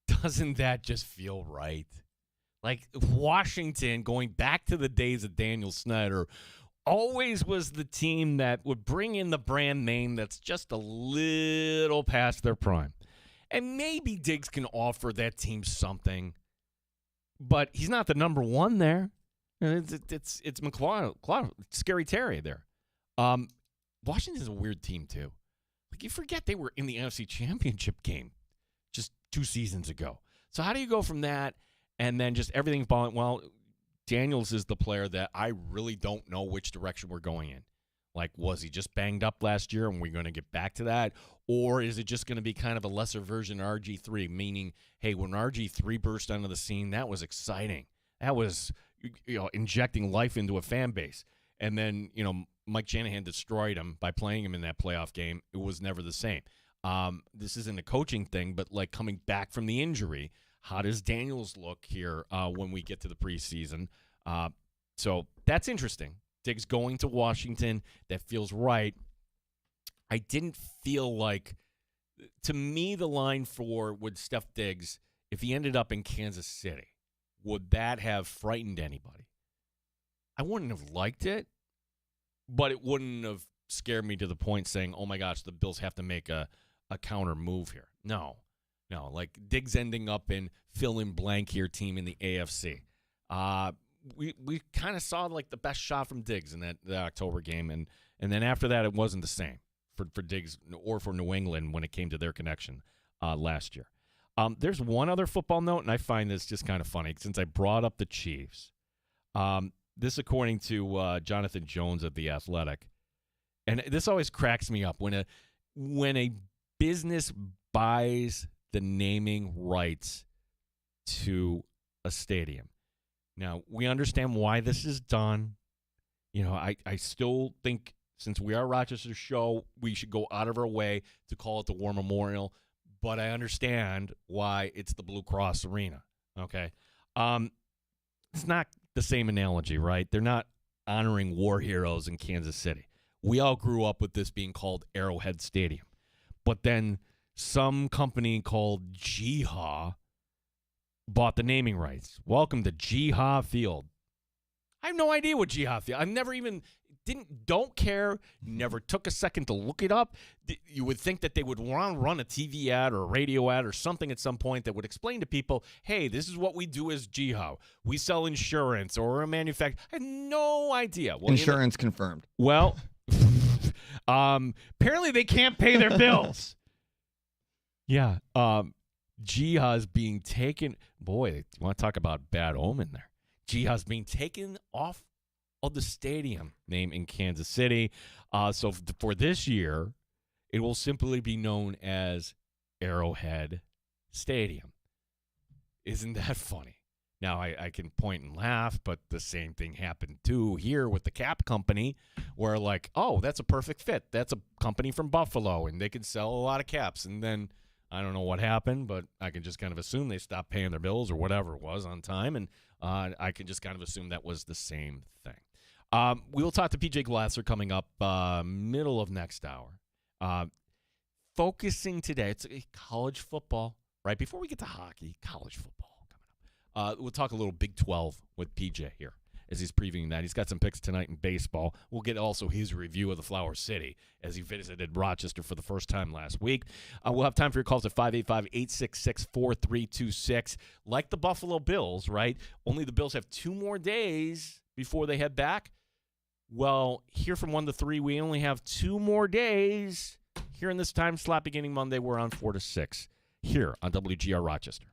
Doesn't that just feel right? Like Washington, going back to the days of Daniel Snyder, always was the team that would bring in the brand name that's just a little past their prime. And maybe Diggs can offer that team something. But he's not the number one there. It's McCloud, Scary Terry there. Washington's a weird team too. Like you forget they were in the NFC Championship game just 2 seasons ago. So how do you go from that and then just everything falling? Well, Daniels is the player that I really don't know which direction we're going in. Like, was he just banged up last year and we're going to get back to that? Or is it just going to be kind of a lesser version of RG3, meaning, hey, when RG3 burst onto the scene, that was exciting. That was, injecting life into a fan base. And then, Mike Shanahan destroyed him by playing him in that playoff game. It was never the same. This isn't a coaching thing, but like coming back from the injury, how does Daniels look here when we get to the preseason? So that's interesting. Diggs going to Washington, that feels right. I didn't feel like, to me, the line for would Steph Diggs, if he ended up in Kansas City, would that have frightened anybody? I wouldn't have liked it, but it wouldn't have scared me to the point saying, oh my gosh, the Bills have to make a counter move here. No, like Diggs ending up in fill-in-blank here team in the AFC. We kind of saw like the best shot from Diggs in that October game, and then after that it wasn't the same for Diggs or for New England when it came to their connection last year. There's one other football note, and I find this just kind of funny since I brought up the Chiefs. This according to Jonathan Jones of The Athletic, and this always cracks me up when a business buys the naming rights to a stadium. Now, we understand why this is done. I still think since we are Rochester's show, we should go out of our way to call it the War Memorial. But I understand why it's the Blue Cross Arena, okay? It's not the same analogy, right? They're not honoring war heroes in Kansas City. We all grew up with this being called Arrowhead Stadium. But then some company called GHA bought the naming rights. Welcome to GHA Field. I have no idea what GHA Field. I've never even don't care. Never took a second to look it up. You would think that they would want to run a TV ad or a radio ad or something at some point that would explain to people, hey, this is what we do as GHA. We sell insurance or a manufacturer. I had no idea. Well, insurance confirmed. Well, apparently they can't pay their bills. Yeah. GHA's being taken. Boy, you want to talk about bad omen there. GHA's being taken off of the stadium name in Kansas City. So for this year, it will simply be known as Arrowhead Stadium. Isn't that funny? Now, I can point and laugh, but the same thing happened too here with the cap company where like, oh, that's a perfect fit. That's a company from Buffalo, and they can sell a lot of caps. And then I don't know what happened, but I can just kind of assume they stopped paying their bills or whatever it was on time, and I can just kind of assume that was the same thing. We will talk to PJ Glasser coming up middle of next hour. Focusing today, it's college football, right? Before we get to hockey, college football coming up. We'll talk a little Big 12 with PJ here as he's previewing that. He's got some picks tonight in baseball. We'll get also his review of the Flower City as he visited Rochester for the first time last week. We'll have time for your calls at 585-866-4326. Like the Buffalo Bills, right? Only the Bills have 2 more days before they head back. Well, here from 1 to 3, we only have 2 more days. Here in this time slot beginning Monday, we're on 4 to 6 here on WGR Rochester.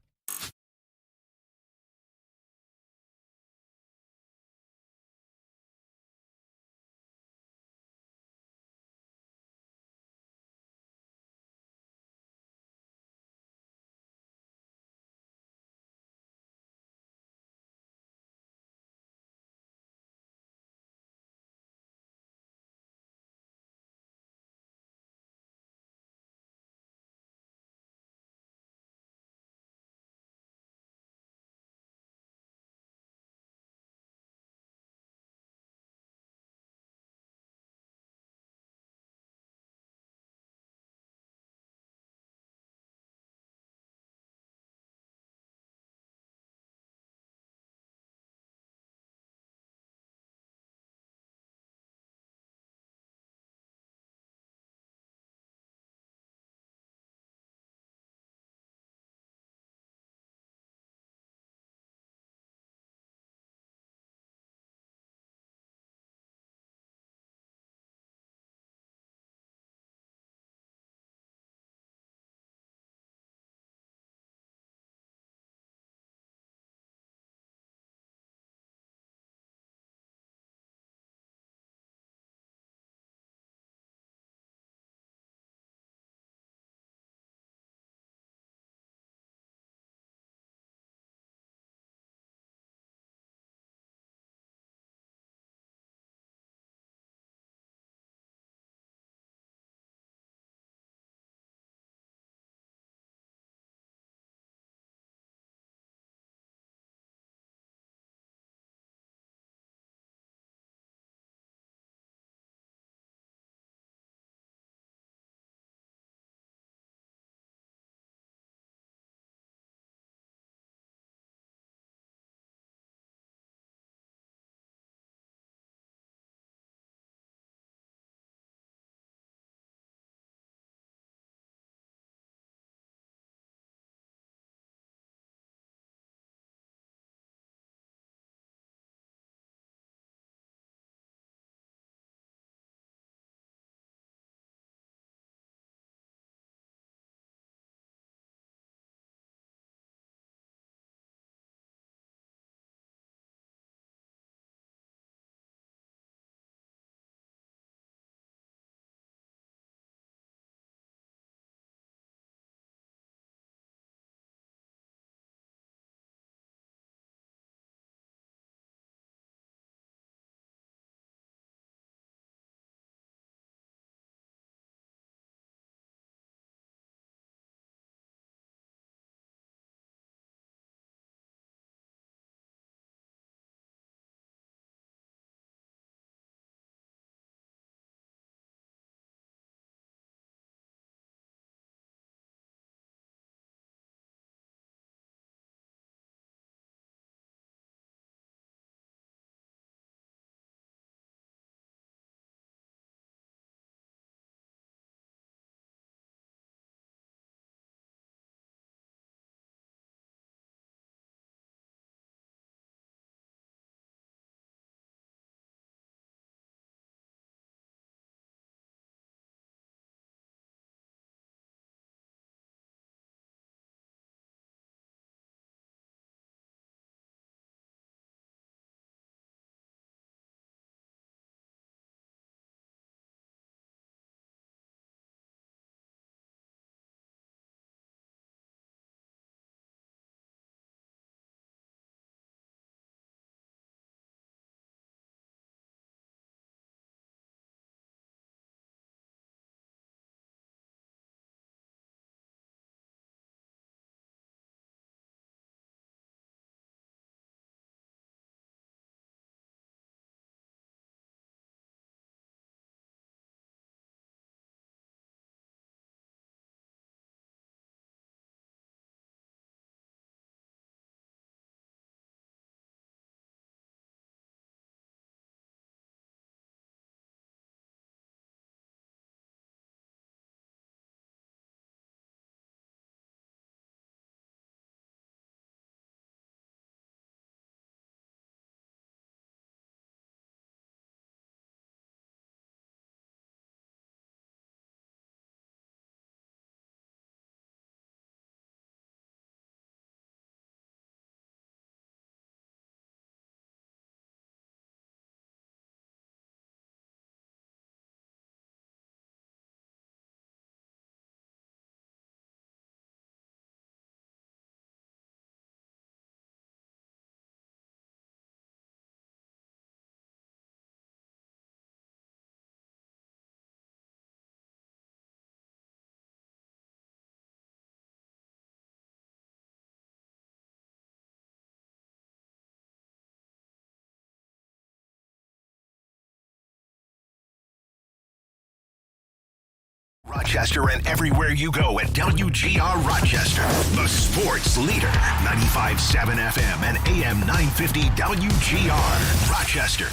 Rochester and everywhere you go at WGR Rochester, the sports leader. 95.7 FM and AM 950 WGR Rochester,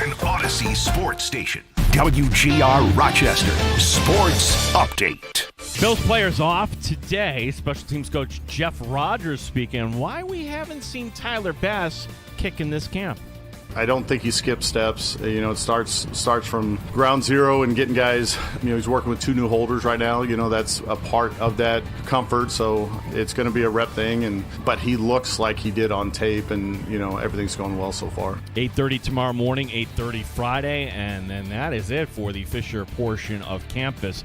an Odyssey sports station. WGR Rochester Sports Update. Bills players off today. Special teams coach Jeff Rogers speaking. Why we haven't seen Tyler Bass kick in this camp? I don't think he skipped steps. It starts from ground zero and getting guys. He's working with 2 new holders right now. That's a part of that comfort. So it's going to be a rep thing. But he looks like he did on tape, and everything's going well so far. 8:30 tomorrow morning, 8:30 Friday, and then that is it for the Fisher portion of campus.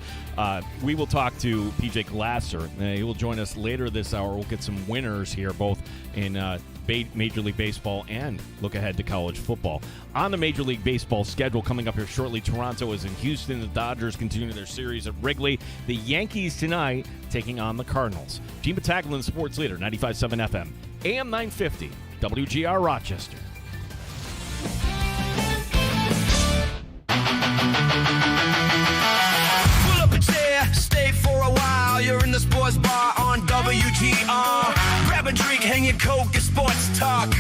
We will talk to PJ Glasser. He will join us later this hour. We'll get some winners here, both in Major League Baseball and look ahead to college football. On the Major League Baseball schedule coming up here shortly, Toronto is in Houston. The Dodgers continue their series at Wrigley. The Yankees tonight taking on the Cardinals. Gene Battaglin, sports leader, 95.7 FM, AM 950, WGR Rochester. Pull up a chair, stay for a while. You're in the sports bar on WGR. Grab a drink, hang your coat, get sports talk.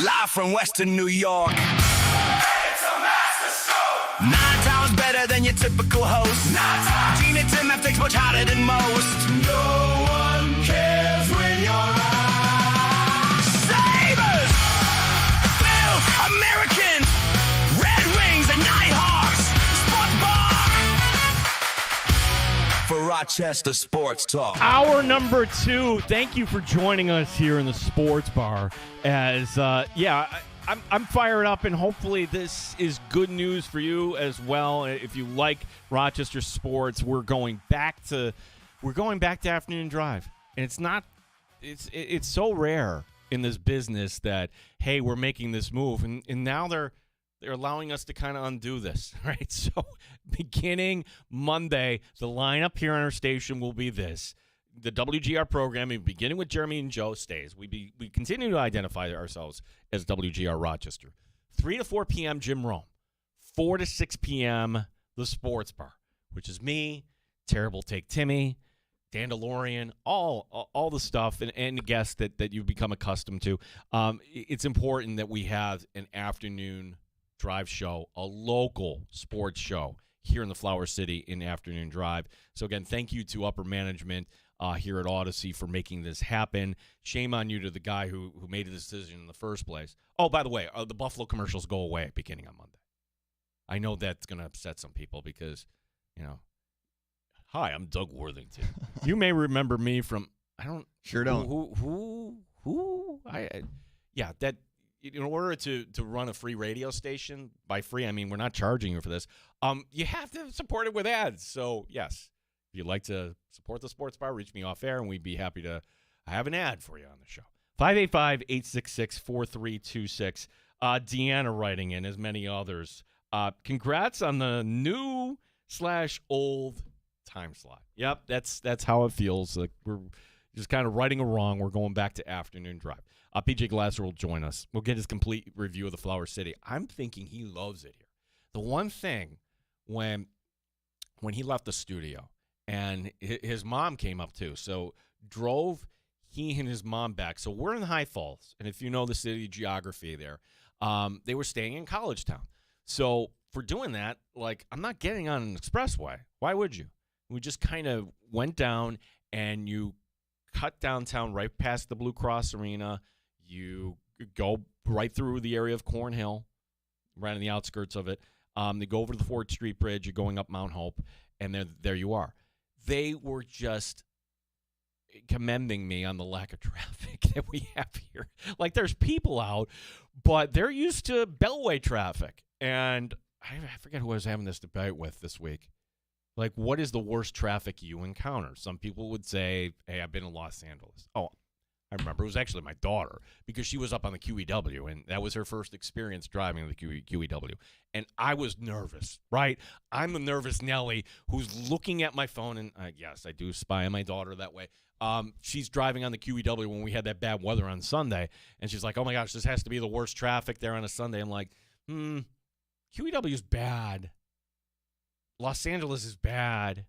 Live from Western New York. It's a master show. 9 times better than your typical host. 9 times. Gene and Tim have takes much harder than most. No one cares when you're out. Sabres, Bills, Americans, Red Wings, and Nighthawks. Sports bar for Rochester Sports Talk. Hour number 2. Thank you for joining us here in the sports bar. As I'm fired up, and hopefully this is good news for you as well. If you like Rochester sports, we're going back to afternoon drive, and it's so rare in this business that hey, we're making this move, and now they're allowing us to kind of undo this, right? So beginning Monday, the lineup here on our station will be this. The WGR programming, beginning with Jeremy and Joe, stays. We continue to identify ourselves as WGR Rochester. 3 to 4 p.m., Jim Rome. 4 to 6 p.m., the Sports Bar, which is me, Terrible Take Timmy, Dan DeLorean, all the stuff and the guests that you've become accustomed to. It's important that we have an afternoon drive show, a local sports show here in the Flower City in Afternoon Drive. So, again, thank you to upper management here at Odyssey for making this happen. Shame on you to the guy who made the decision in the first place. Oh, by the way, the Buffalo commercials go away beginning on Monday. I know that's going to upset some people because, hi, I'm Doug Worthington. You may remember me from, Sure don't. That in order to run a free radio station, by free I mean we're not charging you for this, you have to support it with ads. So, yes. If you'd like to support the Sports Bar, reach me off air, and we'd be happy to have an ad for you on the show. 585-866-4326. Deanna writing in, as many others. Congrats on the new/old time slot. Yep, that's how it feels. Like we're just kind of righting a wrong. We're going back to afternoon drive. PJ Glasser will join us. We'll get his complete review of the Flower City. I'm thinking he loves it here. The one thing when he left the studio, and his mom came up too, so drove he and his mom back. So we're in High Falls, and if you know the city geography there, they were staying in College Town. So for doing that, I'm not getting on an expressway. Why would you? We just kind of went down, and you cut downtown right past the Blue Cross Arena. You go right through the area of Cornhill, right on the outskirts of it. They go over to the Fort Street Bridge. You're going up Mount Hope, and there you are. They were just commending me on the lack of traffic that we have here. There's people out, but they're used to Beltway traffic. And I forget who I was having this debate with this week. What is the worst traffic you encounter? Some people would say, hey, I've been in Los Angeles. Oh, I remember. It was actually my daughter because she was up on the QEW, and that was her first experience driving the QEW. And I was nervous, right? I'm the nervous Nelly who's looking at my phone, and yes, I do spy on my daughter that way. She's driving on the QEW when we had that bad weather on Sunday, and she's like, oh, my gosh, this has to be the worst traffic there on a Sunday. I'm like, QEW is bad. Los Angeles is bad.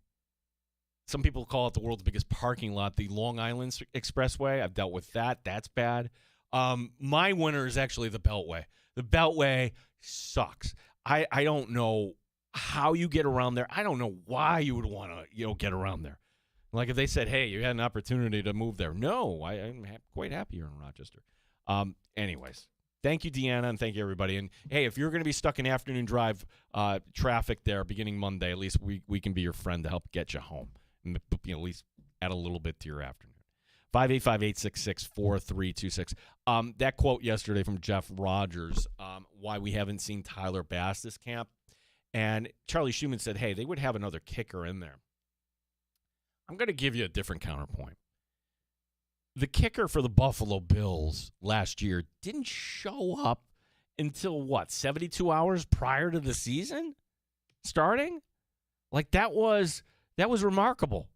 Some people call it the world's biggest parking lot, the Long Island Expressway. I've dealt with that. That's bad. My winner is actually the Beltway. The Beltway sucks. I don't know how you get around there. I don't know why you would want to get around there. Like if they said, hey, you had an opportunity to move there. No, I'm quite happy here in Rochester. Anyways, thank you, Deanna, and thank you, everybody. And, hey, if you're going to be stuck in afternoon drive traffic there beginning Monday, at least we can be your friend to help get you home. And, at least add a little bit to your afternoon. 585-866-4326. That quote yesterday from Jeff Rogers, why we haven't seen Tyler Bass this camp. And Charlie Schumann said, hey, they would have another kicker in there. I'm going to give you a different counterpoint. The kicker for the Buffalo Bills last year didn't show up until, 72 hours prior to the season starting? Like, that was remarkable.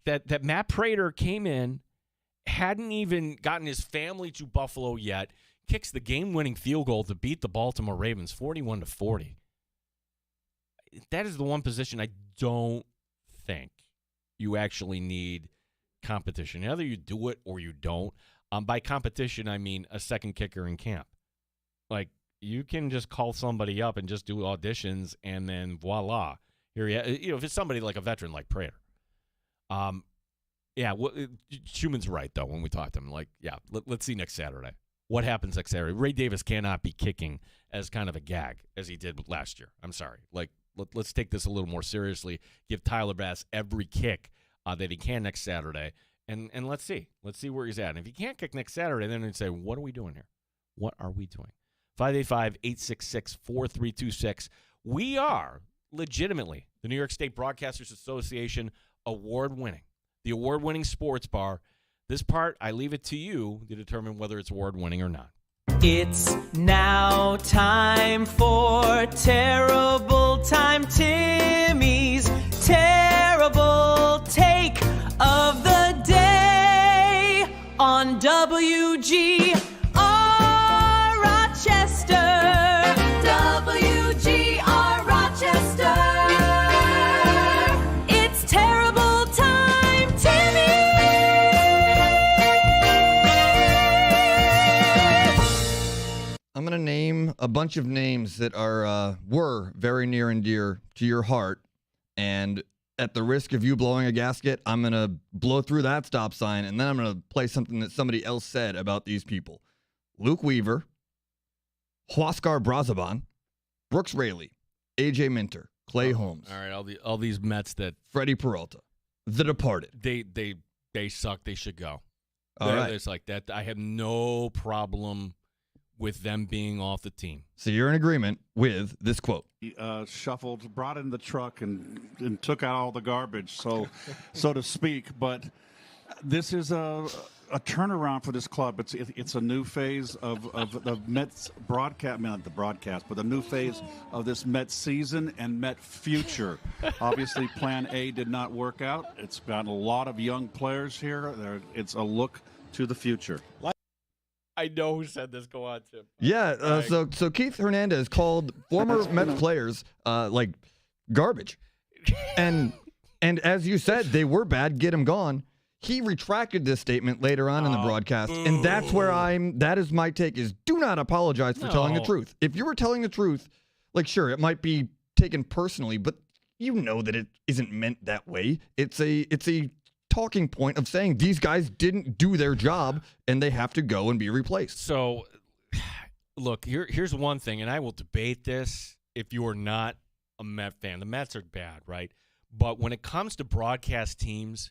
that Matt Prater came in, hadn't even gotten his family to Buffalo yet, kicks the game-winning field goal to beat the Baltimore Ravens 41-40. That is the one position I don't think you actually need competition. Either you do it or you don't. By competition, I mean a second kicker in camp. Like, you can just call somebody up and just do auditions, and then voila. Here if it's somebody like a veteran like Prater. Schumann's right, though, when we talk to him. Like, let's see next Saturday. What happens next Saturday? Ray Davis cannot be kicking as kind of a gag as he did last year. I'm sorry. Like, let's take this a little more seriously. Give Tyler Bass every kick that he can next Saturday, and let's see. Let's see where he's at. And if he can't kick next Saturday, then he'd say, what are we doing here? What are we doing? 585-866-4326. We are legitimately the New York State Broadcasters Association award-winning. The award-winning sports bar. This part, I leave it to you to determine whether it's award-winning or not. It's now time for Terrible Time Timmy's Terrible Take of the Day on WGR Rochester. WGR Rochester. It's Terrible Time Timmy. I'm going to name a bunch of names that were very near and dear to your heart. And at the risk of you blowing a gasket, I'm going to blow through that stop sign, and then I'm going to play something that somebody else said about these people. Luke Weaver, Huascar Brazaban, Brooks Raley, A.J. Minter, Clay Holmes. All right, all these Mets that Freddie Peralta, The Departed. they suck. They should go. All right. It's like that. I have no problem with them being off the team. So you're in agreement with this quote. He shuffled, brought in the truck, and took out all the garbage, so to speak. But this is a turnaround for this club. It's a new phase of the Mets broadcast, not the broadcast, but the new phase of this Mets season and Met future. Obviously, Plan A did not work out. It's got a lot of young players here. It's a look to the future. I know who said this. Go on, Tim. Yeah, so Keith Hernandez called former Mets players like garbage. And as you said, they were bad, get them gone. He retracted this statement later on in the broadcast, and that's where that is my take, is do not apologize for telling the truth. If you were telling the truth, like, sure, it might be taken personally, but you know that it isn't meant that way. It's a talking point of saying these guys didn't do their job and they have to go and be replaced. So, look, here's one thing, and I will debate this if you are not a Met fan. The Mets are bad, right? But when it comes to broadcast teams,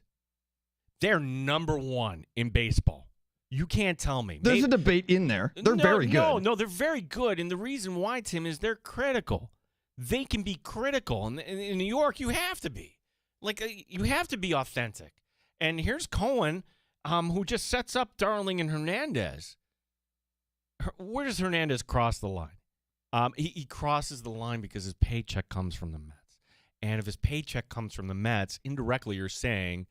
they're number one in baseball. You can't tell me. There's a debate in there. They're very good. No, they're very good. And the reason why, Tim, is they're critical. They can be critical. And in New York, you have to be. Like, you have to be authentic. And here's Cohen, who just sets up Darling and Hernandez. Where does Hernandez cross the line? He crosses the line because his paycheck comes from the Mets. And if his paycheck comes from the Mets, indirectly you're saying,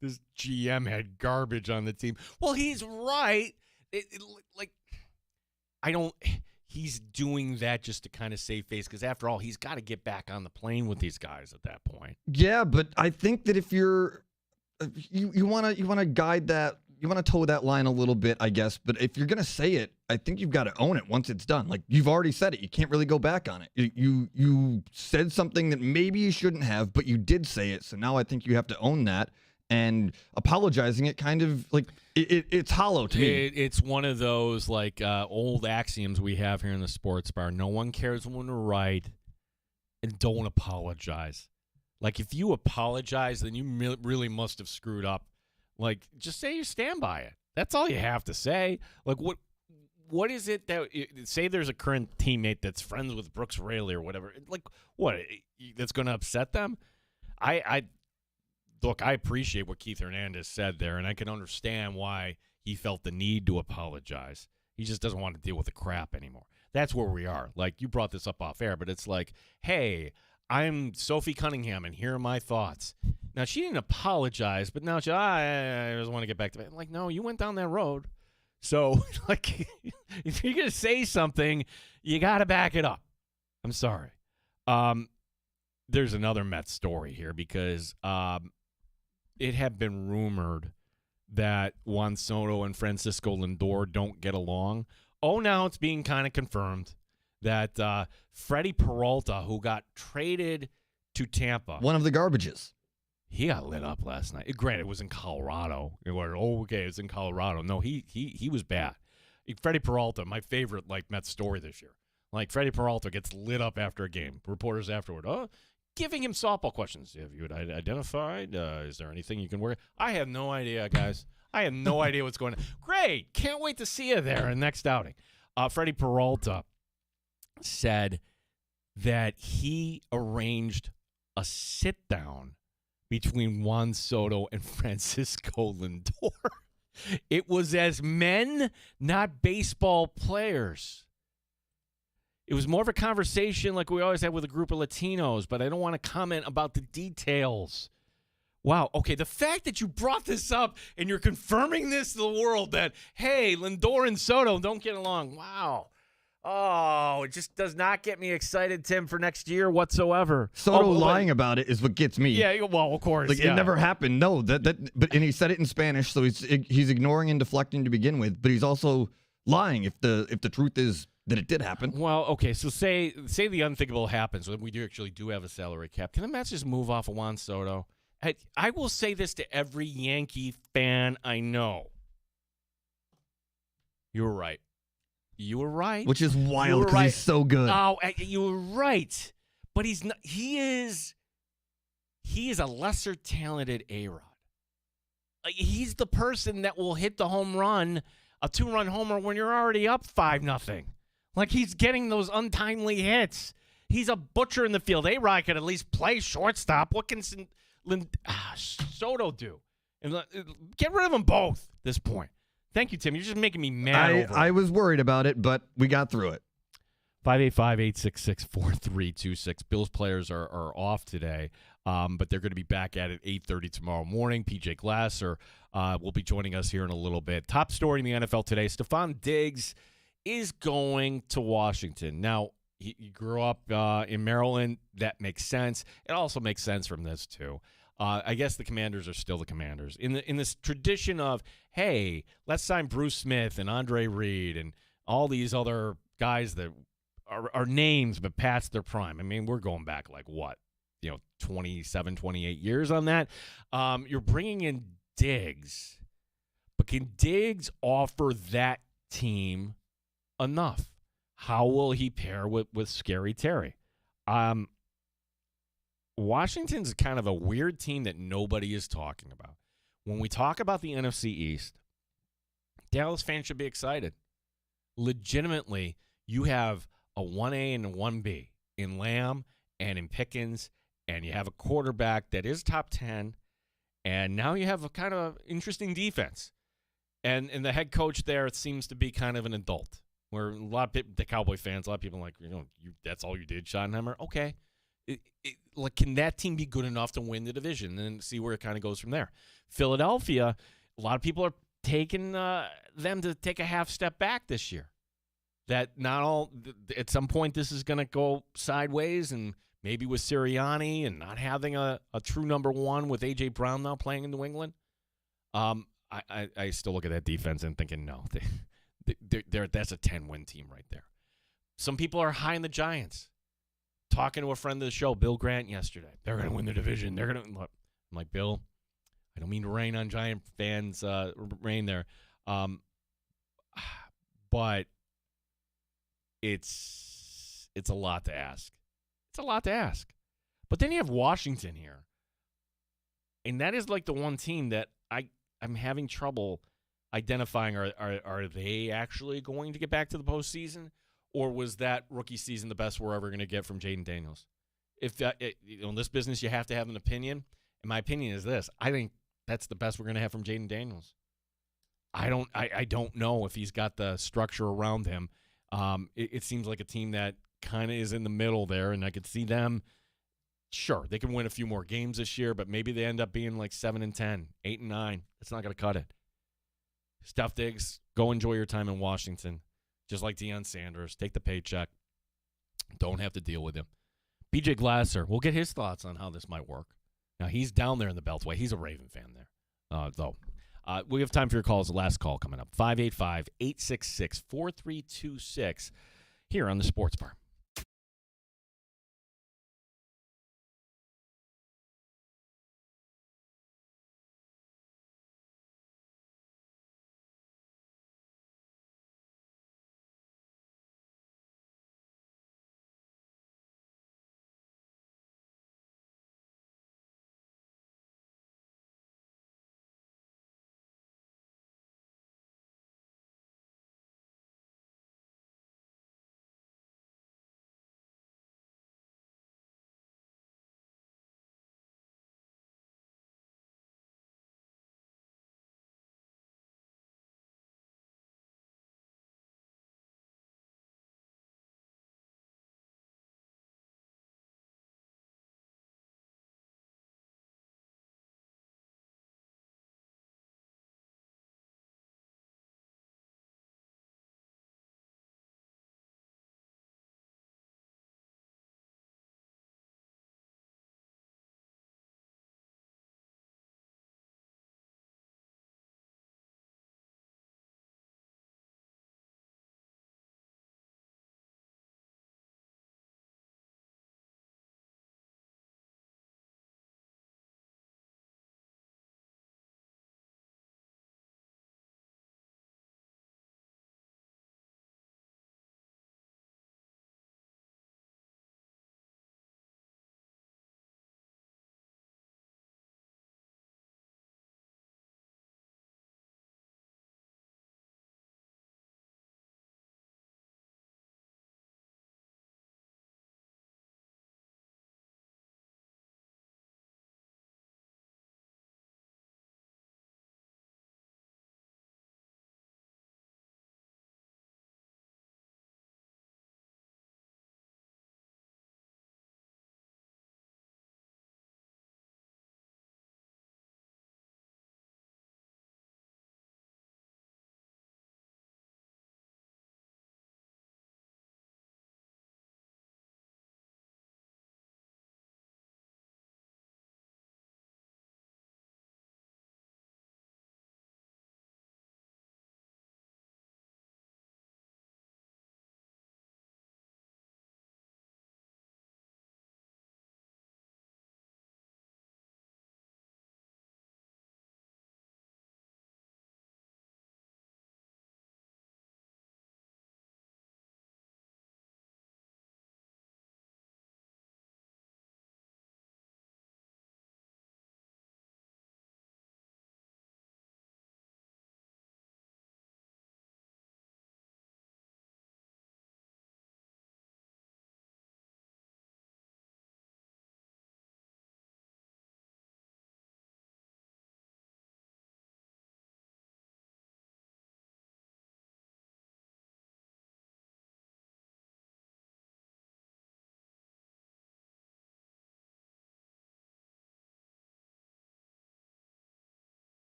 this GM had garbage on the team. Well, he's right. he's doing that just to kind of save face, because after all, he's got to get back on the plane with these guys at that point. Yeah, but I think that if you're you want to guide that, you want to toe that line a little bit, I guess. But if you're gonna say it, I think you've got to own it once it's done. Like, you've already said it, you can't really go back on it. You said something that maybe you shouldn't have, but you did say it. So now I think you have to own that. And apologizing it kind of like it's hollow to me. It's one of those like old axioms we have here in the sports bar. No one cares when you're right, and don't apologize. Like, if you apologize, then you really must have screwed up. Like, just say you stand by it. That's all you have to say. Like, what is it that say there's a current teammate that's friends with Brooks Raley or whatever? Like, what, that's going to upset them? Look, I appreciate what Keith Hernandez said there, and I can understand why he felt the need to apologize. He just doesn't want to deal with the crap anymore. That's where we are. Like, you brought this up off air, but it's like, hey, I'm Sophie Cunningham, and here are my thoughts. Now, she didn't apologize, but now I just want to get back to it. I'm like, no, you went down that road. So, like, if you're going to say something, you got to back it up. I'm sorry. There's another Mets story here because it had been rumored that Juan Soto and Francisco Lindor don't get along. Oh, now it's being kind of confirmed that Freddie Peralta, who got traded to Tampa. One of the garbages. He got lit up last night. Granted, it was in Colorado. It was in Colorado. No, he was bad. Freddie Peralta, my favorite Mets story this year. Like, Freddie Peralta gets lit up after a game. Reporters afterward, giving him softball questions. Have you identified? Is there anything you can work? I have no idea, guys. I have no idea what's going on. Great. Can't wait to see you there in the next outing. Freddie Peralta said that he arranged a sit-down between Juan Soto and Francisco Lindor. It was as men, not baseball players. It was more of a conversation like we always have with a group of Latinos, but I don't want to comment about the details. Wow, okay, the fact that you brought this up and you're confirming this to the world that, hey, Lindor and Soto don't get along. Wow. Oh, it just does not get me excited, Tim, for next year whatsoever. Soto lying about it is what gets me. Yeah, well, of course. Like, yeah. It never happened. No, but and he said it in Spanish, so he's ignoring and deflecting to begin with, but he's also lying if the truth is that it did happen. Well, okay, so say the unthinkable happens when we actually do have a salary cap. Can the Mets just move off of Juan Soto? I will say this to every Yankee fan I know. You were right. You were right. Which is wild because he's so good. Oh, you were right. But he's not. He is a lesser talented A-Rod. Like, he's the person that will hit the home run, a 2-run homer when you're already up 5-0. Like, he's getting those untimely hits. He's a butcher in the field. A-Rod could at least play shortstop. What can Soto do? And get rid of them both at this point. Thank you, Tim. You're just making me mad. I was worried about it, but we got through it. 585-866-4326. Bills players are off today, but they're going to be back at it 8:30 tomorrow morning. PJ Glasser will be joining us here in a little bit. Top story in the NFL today, Stephon Diggs is going to Washington. Now, he grew up in Maryland. That makes sense. It also makes sense from this, too. I guess the Commanders are still the Commanders. In this tradition of, hey, let's sign Bruce Smith and Andre Reed and all these other guys that are names but past their prime. I mean, we're going back 27, 28 years on that. You're bringing in Diggs, but can Diggs offer that team enough? How will he pair with Scary Terry? Washington's kind of a weird team that nobody is talking about. When we talk about the NFC East, Dallas fans should be excited. Legitimately, you have a 1A and a 1B in Lamb and in Pickens, and you have a quarterback that is top 10, and now you have a kind of interesting defense. And the head coach there seems to be kind of an adult, where a lot of people, the Cowboy fans, a lot of people are like, that's all you did, Schottenheimer? Okay. Can that team be good enough to win the division and see where it kind of goes from there? Philadelphia, a lot of people are taking them to take a half step back this year. that not all at some point this is going to go sideways, and maybe with Sirianni and not having a true number one with A.J. Brown now playing in New England, I still look at that defense and thinking, no, that's a 10-win team right there. Some people are high in the Giants. Talking to a friend of the show, Bill Grant, yesterday. They're going to win the division. They're going to look. I'm like, Bill, I don't mean to rain on Giant fans, rain there. But it's a lot to ask. It's a lot to ask. But then you have Washington here. And that is like the one team that I'm having trouble identifying. Are they actually going to get back to the postseason? Or was that rookie season the best we're ever going to get from Jaden Daniels? If in this business you have to have an opinion, and my opinion is this: I think that's the best we're going to have from Jaden Daniels. I don't know if he's got the structure around him. It seems like a team that kind of is in the middle there, and I could see them. Sure, they can win a few more games this year, but maybe they end up being like 7-10, 8-9. That's not going to cut it. Steph Diggs, go enjoy your time in Washington. Just like Deion Sanders, take the paycheck. Don't have to deal with him. BJ Glasser, we'll get his thoughts on how this might work. Now, he's down there in the Beltway. He's a Raven fan there, though. We have time for your calls. The last call coming up. 585-866-4326 here on the Sports Bar.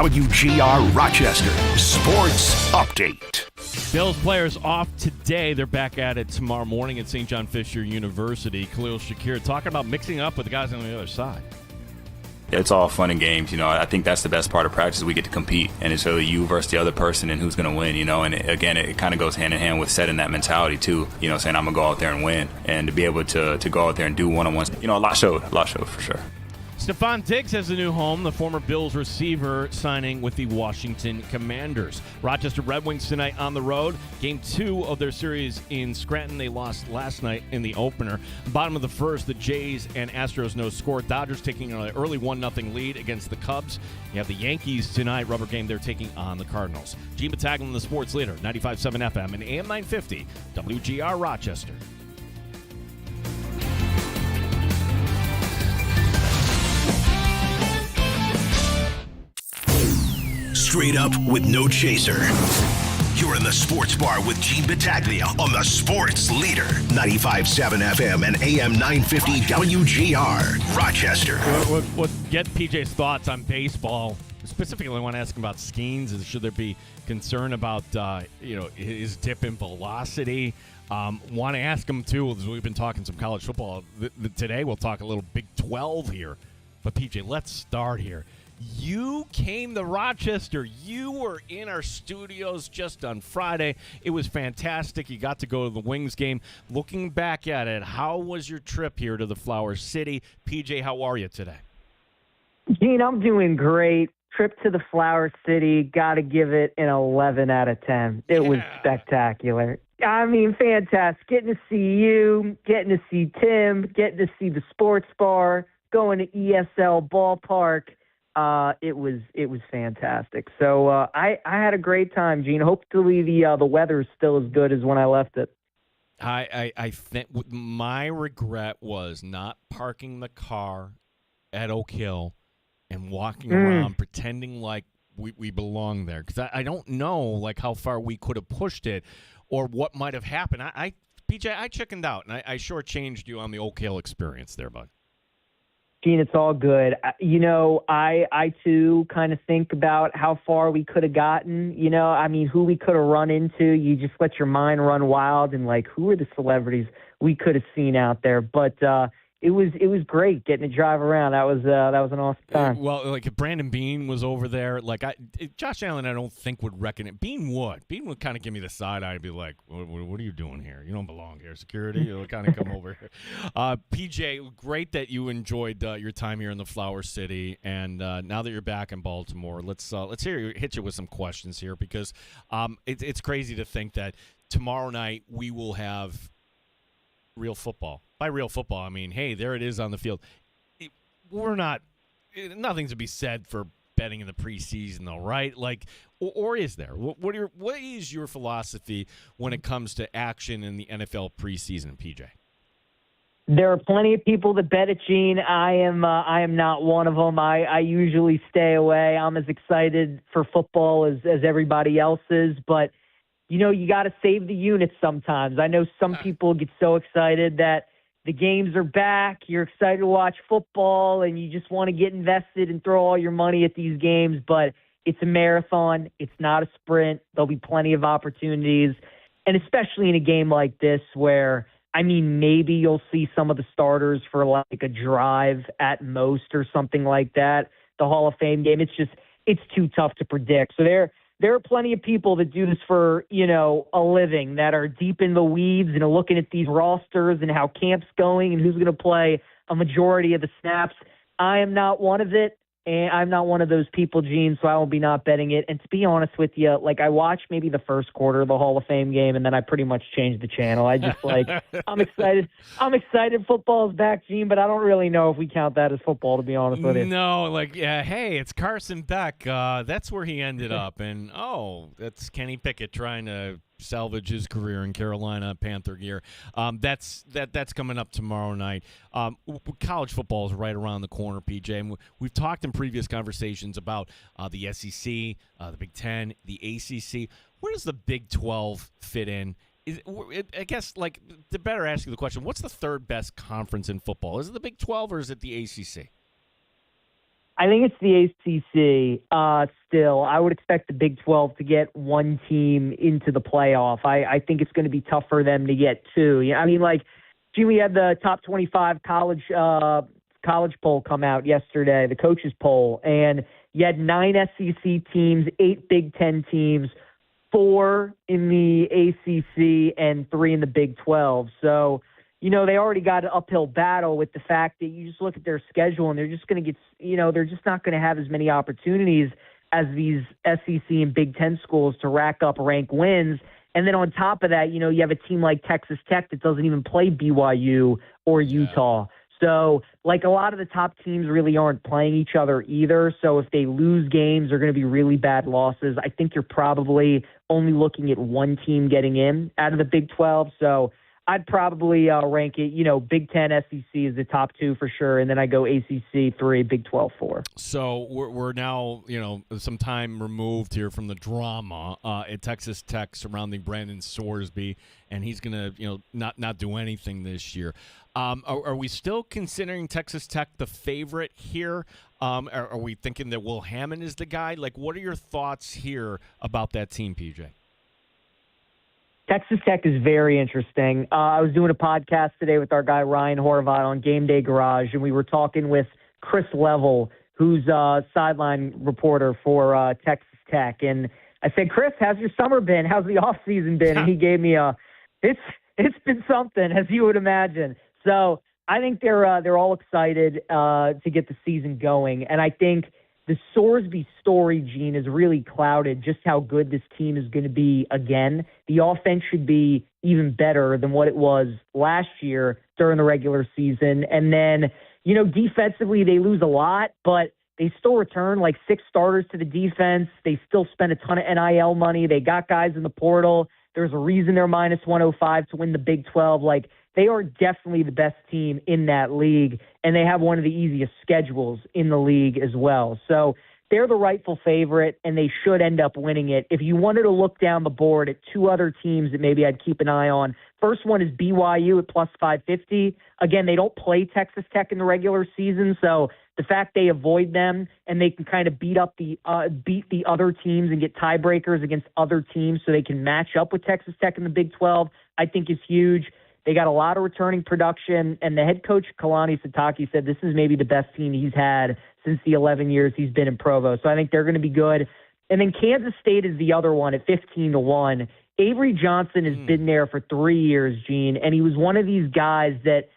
WGR Rochester Sports Update. Bills players off today. They're back at it tomorrow morning at St. John Fisher University. Khalil Shakir talking about mixing up with the guys on the other side. It's all fun and games, I think that's the best part of practice. We get to compete, and it's really you versus the other person and who's going to win, and again, it kind of goes hand in hand with setting that mentality too, saying I'm going to go out there and win, and to be able to go out there and do one-on-ones, a lot showed for sure. Stephon Diggs has a new home, the former Bills receiver signing with the Washington Commanders. Rochester Red Wings tonight on the road. Game 2 of their series in Scranton. They lost last night in the opener. Bottom of the first, the Jays and Astros no score. Dodgers taking an early 1-0 lead against the Cubs. You have the Yankees tonight, rubber game. They're taking on the Cardinals. Gene Battaglin, the sports leader, 95.7 FM and AM 950, WGR Rochester. Straight up with no chaser. You're in the Sports Bar with Gene Battaglia on the Sports Leader, 95.7 FM and AM 950 WGR, Rochester. We'll get PJ's thoughts on baseball. Specifically, I want to ask him about Skeens. Should there be concern about his dip in velocity? Want to ask him, too, as we've been talking some college football. Today, we'll talk a little Big 12 here. But, PJ, let's start here. You came to Rochester. You were in our studios just on Friday. It was fantastic. You got to go to the Wings game. Looking back at it, how was your trip here to the Flower City? PJ, how are you today? Gene, I'm doing great. Trip to the Flower City, got to give it an 11 out of 10. It was spectacular. I mean, fantastic. Getting to see you, getting to see Tim, getting to see the Sports Bar, going to ESL Ballpark. It was fantastic. So I had a great time, Gene. Hopefully the weather is still as good as when I left it. I think my regret was not parking the car at Oak Hill and walking around pretending like we belong there, because I don't know like how far we could have pushed it or what might have happened. PJ, I chickened out, and I shortchanged you on the Oak Hill experience there, bud. Gene, it's all good. I too kind of think about how far we could have gotten, who we could have run into. You just let your mind run wild and like, who are the celebrities we could have seen out there? But it was great getting to drive around. That was an awesome time. Well, like if Brandon Bean was over there, like Josh Allen, I don't think would reckon it. Bean would kind of give me the side eye and be like, "What are you doing here? You don't belong here, security." You'll kind of come over here. PJ, great that you enjoyed your time here in the Flower City, and now that you're back in Baltimore, let's hit you with some questions here, because it's crazy to think that tomorrow night we will have real football. By real football, I mean, hey, there it is on the field. Nothing to be said for betting in the preseason, though, right? Like, or is there? What is your philosophy when it comes to action in the NFL preseason, PJ? There are plenty of people that bet it, Gene. I am not one of them. I usually stay away. I'm as excited for football as everybody else is, but you got to save the units sometimes. I know some people get so excited that the games are back, you're excited to watch football, and you just want to get invested and throw all your money at these games, but it's a marathon. It's not a sprint. There'll be plenty of opportunities, and especially in a game like this where, maybe you'll see some of the starters for like a drive at most or something like that, the Hall of Fame game. It's too tough to predict. So there are plenty of people that do this for, a living, that are deep in the weeds and are looking at these rosters and how camp's going and who's going to play a majority of the snaps. I am not one of it, and I'm not one of those people, Gene, so I will be not betting it. And to be honest with you, I watched maybe the first quarter of the Hall of Fame game, and then I pretty much changed the channel. I just I'm excited. I'm excited football's back, Gene, but I don't really know if we count that as football, to be honest with you. No, hey, it's Carson Beck. That's where he ended up. And, that's Kenny Pickett trying to salvage his career in Carolina Panther gear. That's coming up tomorrow night. College football is right around the corner, PJ. And we've talked in previous conversations about the SEC, the Big Ten, the ACC. Where does the Big 12 fit in? I guess, to better ask you the question, what's the third best conference in football? Is it the Big 12 or is it the ACC? I think it's the ACC still. I would expect the Big 12 to get one team into the playoff. I think it's going to be tough for them to get two. I mean, like, gee, we had the top 25 college poll come out yesterday, the coaches poll, and you had 9 SEC teams, 8 Big 10 teams, 4 in the ACC, and 3 in the Big 12. So, they already got an uphill battle with the fact that you just look at their schedule and they're just going to get, they're just not going to have as many opportunities as these SEC and Big Ten schools to rack up rank wins. And then on top of that, you have a team like Texas Tech that doesn't even play BYU or Utah. So, like, a lot of the top teams really aren't playing each other either. So if they lose games, they're going to be really bad losses. I think you're probably only looking at one team getting in out of the Big 12. So I'd probably rank it, Big 10, SEC is the top 2 for sure, and then I go ACC 3, Big 12 4. So we're now, some time removed here from the drama at Texas Tech surrounding Brandon Sorsby, and he's going to, not do anything this year. Are we still considering Texas Tech the favorite here? Are we thinking that Will Hammond is the guy? Like, what are your thoughts here about that team, PJ? Texas Tech is very interesting. I was doing a podcast today with our guy Ryan Horvath on Game Day Garage, and we were talking with Chris Level, who's a sideline reporter for Texas Tech. And I said, Chris, how's your summer been? How's the off season been? And he gave me it's been something, as you would imagine. So I think they're all excited to get the season going, and I think the Sorsby story, Gene, is really clouded just how good this team is going to be again. The offense should be even better than what it was last year during the regular season. And then, defensively, they lose a lot, but they still return like 6 starters to the defense. They still spend a ton of NIL money. They got guys in the portal. There's a reason they're minus 105 to win the Big 12. Like, they are definitely the best team in that league, and they have one of the easiest schedules in the league as well. So they're the rightful favorite, and they should end up winning it. If you wanted to look down the board at 2 other teams that maybe I'd keep an eye on, first one is BYU at plus 550. Again, they don't play Texas Tech in the regular season, so the fact they avoid them and they can kind of beat the other teams and get tiebreakers against other teams so they can match up with Texas Tech in the Big 12, I think is huge. They got a lot of returning production, and the head coach, Kalani Sitake, said this is maybe the best team he's had since the 11 years he's been in Provo. So I think they're going to be good. And then Kansas State is the other one at 15-1. Avery Johnson has been there for 3 years, Gene, and he was one of these guys that,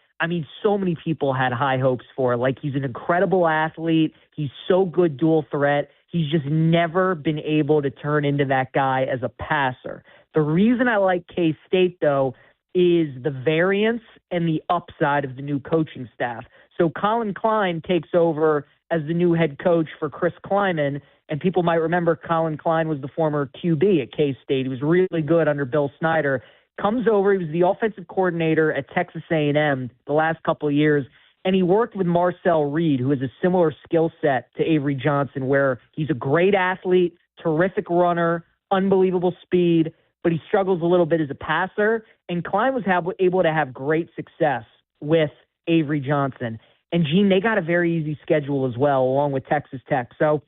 so many people had high hopes for. Like, he's an incredible athlete. He's so good dual threat. He's just never been able to turn into that guy as a passer. The reason I like K-State, though, is the variance and the upside of the new coaching staff. So Colin Klein takes over as the new head coach for Chris Kleiman, and people might remember Colin Klein was the former QB at K-State. He was really good under Bill Snyder. Comes over, he was the offensive coordinator at Texas A&M the last couple of years, and he worked with Marcel Reed, who has a similar skill set to Avery Johnson, where he's a great athlete, terrific runner, unbelievable speed, but he struggles a little bit as a passer. And Klein was able to have great success with Avery Johnson. And, Gene, they got a very easy schedule as well, along with Texas Tech. So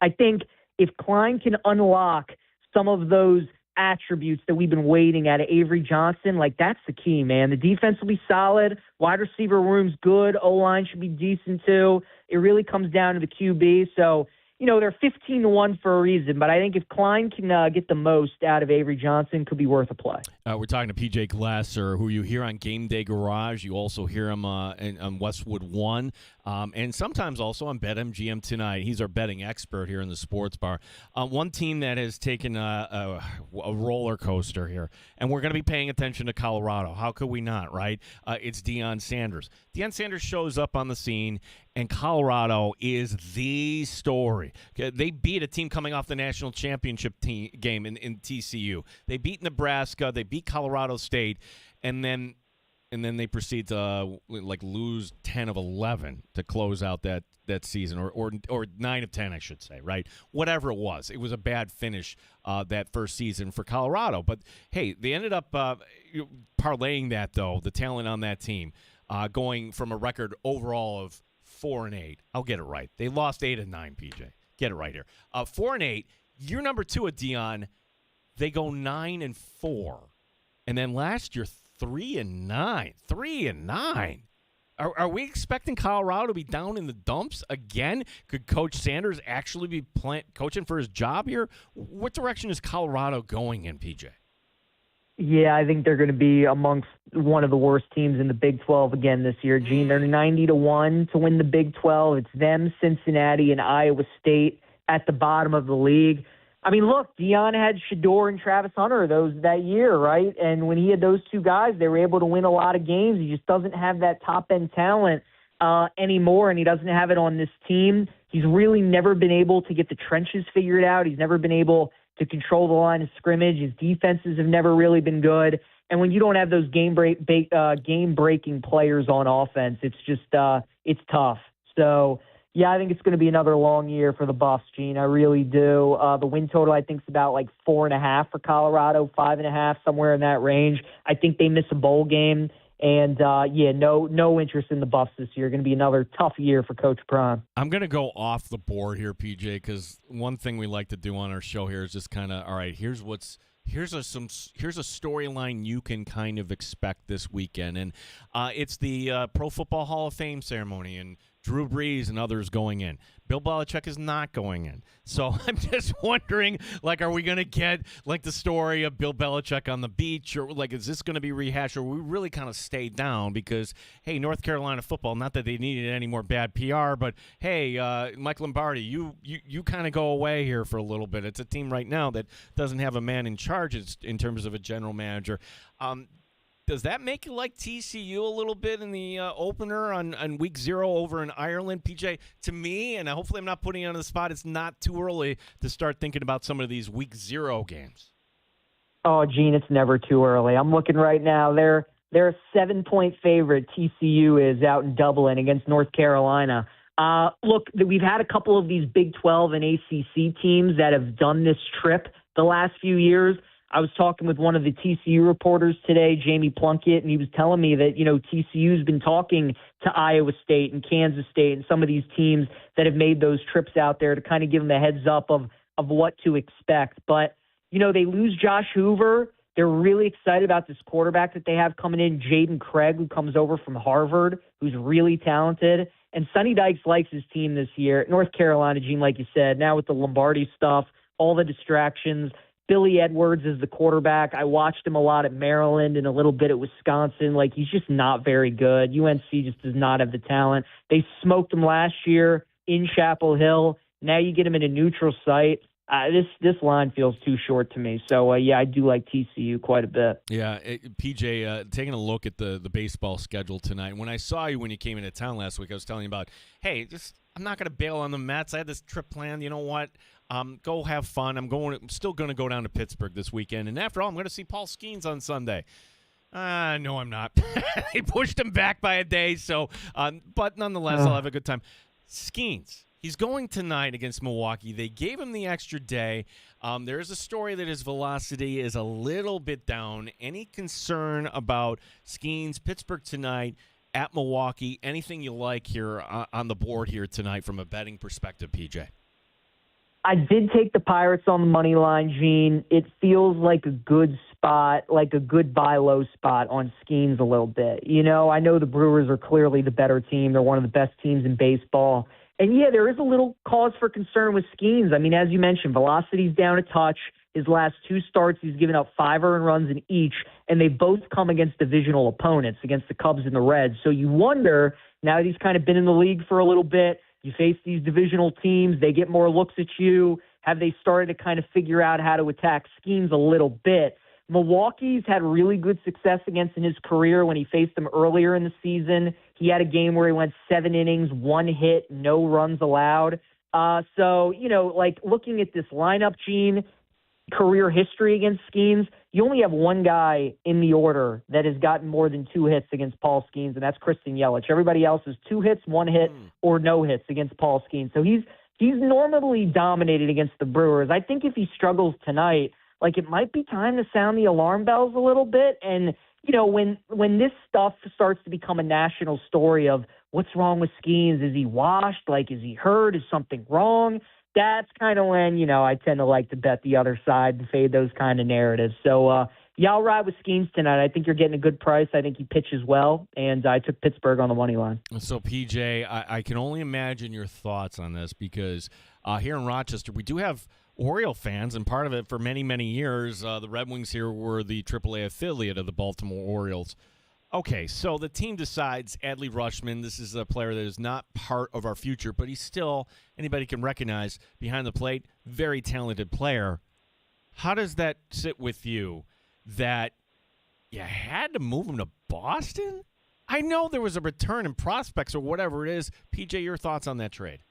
I think if Klein can unlock some of those attributes that we've been waiting at Avery Johnson, like, that's the key, man. The defense will be solid. Wide receiver room's good. O-line should be decent, too. It really comes down to the QB. So, they're 15-1 for a reason, but I think if Klein can get the most out of Avery Johnson, could be worth a play. We're talking to PJ Glasser, who you hear on Game Day Garage. You also hear him on Westwood One, and sometimes also on BetMGM Tonight. He's our betting expert here in the sports bar. One team that has taken a roller coaster here, and we're going to be paying attention to Colorado. How could we not, right? It's Deion Sanders. Deion Sanders shows up on the scene, and Colorado is the story. They beat a team coming off the national championship game in TCU. They beat Nebraska. They beat Colorado State, and then they proceed to lose 10 of 11 to close out that season, or 9 of 10, I should say, right? Whatever it was a bad finish that first season for Colorado. But hey, they ended up parlaying that, though, the talent on that team, going from a record overall of 4-8. I'll get it right. They lost 8 and 9, PJ. Get it right here. 4-8. Year number 2 at Dion, they go 9 and 4. And then last year, 3 and 9. 3 and 9. Are we expecting Colorado to be down in the dumps again? Could Coach Sanders actually be coaching for his job here? What direction is Colorado going in, PJ? Yeah, I think they're going to be amongst one of the worst teams in the Big 12 again this year, Gene. They're 90-1 to win the Big 12. It's them, Cincinnati, and Iowa State at the bottom of the league. I mean, look, Dion had Shedeur and Travis Hunter that year, right? And when he had those two guys, they were able to win a lot of games. He just doesn't have that top-end talent anymore, and he doesn't have it on this team. He's really never been able to get the trenches figured out. He's never been able to control the line of scrimmage. His defenses have never really been good. And when you don't have those game-breaking players on offense, it's just it's tough. So, yeah, I think it's going to be another long year for the Buffs, Gene. I really do. The win total, I think, is about like 4.5 for Colorado, 5.5, somewhere in that range. I think they miss a bowl game. And, no interest in the Buffs this year. Going to be another tough year for Coach Prime. I'm going to go off the board here, PJ, because one thing we like to do on our show here is just kind of, all right, here's a storyline you can kind of expect this weekend. And it's the Pro Football Hall of Fame ceremony, and Drew Brees and others going in. Bill Belichick is not going in. So I'm just wondering, like, are we going to get, like, the story of Bill Belichick on the beach? Or, like, is this going to be rehashed? Or we really kind of stay down because, hey, North Carolina football, not that they needed any more bad PR, but, hey, Mike Lombardi, you kind of go away here for a little bit. It's a team right now that doesn't have a man in charge in terms of a general manager. Does that make you like TCU a little bit in the opener on week 0 over in Ireland? PJ, to me, and hopefully I'm not putting you on the spot, it's not too early to start thinking about some of these week 0 games. Oh, Gene, it's never too early. I'm looking right now. They're a 7-point favorite, TCU is, out in Dublin against North Carolina. Look, we've had a couple of these Big 12 and ACC teams that have done this trip the last few years. I was talking with one of the TCU reporters today, Jamie Plunkett, and he was telling me that, TCU's been talking to Iowa State and Kansas State and some of these teams that have made those trips out there to kind of give them a heads up of what to expect. But, they lose Josh Hoover. They're really excited about this quarterback that they have coming in, Jaden Craig, who comes over from Harvard, who's really talented. And Sonny Dykes likes his team this year. North Carolina, Gene, like you said, now with the Lombardi stuff, all the distractions. Billy Edwards is the quarterback. I watched him a lot at Maryland and a little bit at Wisconsin. Like, he's just not very good. UNC just does not have the talent. They smoked him last year in Chapel Hill. Now you get him in a neutral site. This line feels too short to me. So, I do like TCU quite a bit. Yeah, PJ, taking a look at the baseball schedule tonight. When I saw you when you came into town last week, I was telling you about, hey, I'm not going to bail on the Mets. I had this trip planned. You know what? Go have fun. I'm still going to go down to Pittsburgh this weekend. And after all, I'm going to see Paul Skeens on Sunday. No, I'm not. They pushed him back by a day. So, but nonetheless, I'll have a good time. Skeens, he's going tonight against Milwaukee. They gave him the extra day. There is a story that his velocity is a little bit down. Any concern about Skeens, Pittsburgh tonight at Milwaukee? Anything you like here on the board here tonight from a betting perspective, PJ? I did take the Pirates on the money line, Gene. It feels like a good spot, like a good buy low spot on Skeens a little bit. I know the Brewers are clearly the better team. They're one of the best teams in baseball. And, there is a little cause for concern with Skeens. I mean, as you mentioned, velocity's down a touch. His last 2 starts, he's given up 5 earned runs in each, and they both come against divisional opponents, against the Cubs and the Reds. So you wonder, now that he's kind of been in the league for a little bit, you face these divisional teams, they get more looks at you. Have they started to kind of figure out how to attack Skeens a little bit? Milwaukee's had really good success against in his career when he faced them earlier in the season. He had a game where he went 7 innings, 1 hit, no runs allowed. So, looking at this lineup, Gene, career history against Skeens, you only have one guy in the order that has gotten more than 2 hits against Paul Skeens, and that's Christian Yelich. Everybody else is 2 hits, 1 hit, or no hits against Paul Skeens. So he's normally dominated against the Brewers. I think if he struggles tonight, it might be time to sound the alarm bells a little bit. And, when this stuff starts to become a national story of what's wrong with Skeens? Is he washed? Like, is he hurt? Is something wrong? That's kind of when, I tend to like to bet the other side and fade those kind of narratives. So, yeah, I'll ride with Skeens tonight. I think you're getting a good price. I think he pitches well, and I took Pittsburgh on the money line. So, PJ, I can only imagine your thoughts on this because here in Rochester, we do have Oriole fans, and part of it for many, many years, the Red Wings here were the AAA affiliate of the Baltimore Orioles. Okay, so the team decides Adley Rutschman, this is a player that is not part of our future, but he's still, anybody can recognize, behind the plate, very talented player. How does that sit with you that you had to move him to Boston? I know there was a return in prospects or whatever it is. PJ, your thoughts on that trade?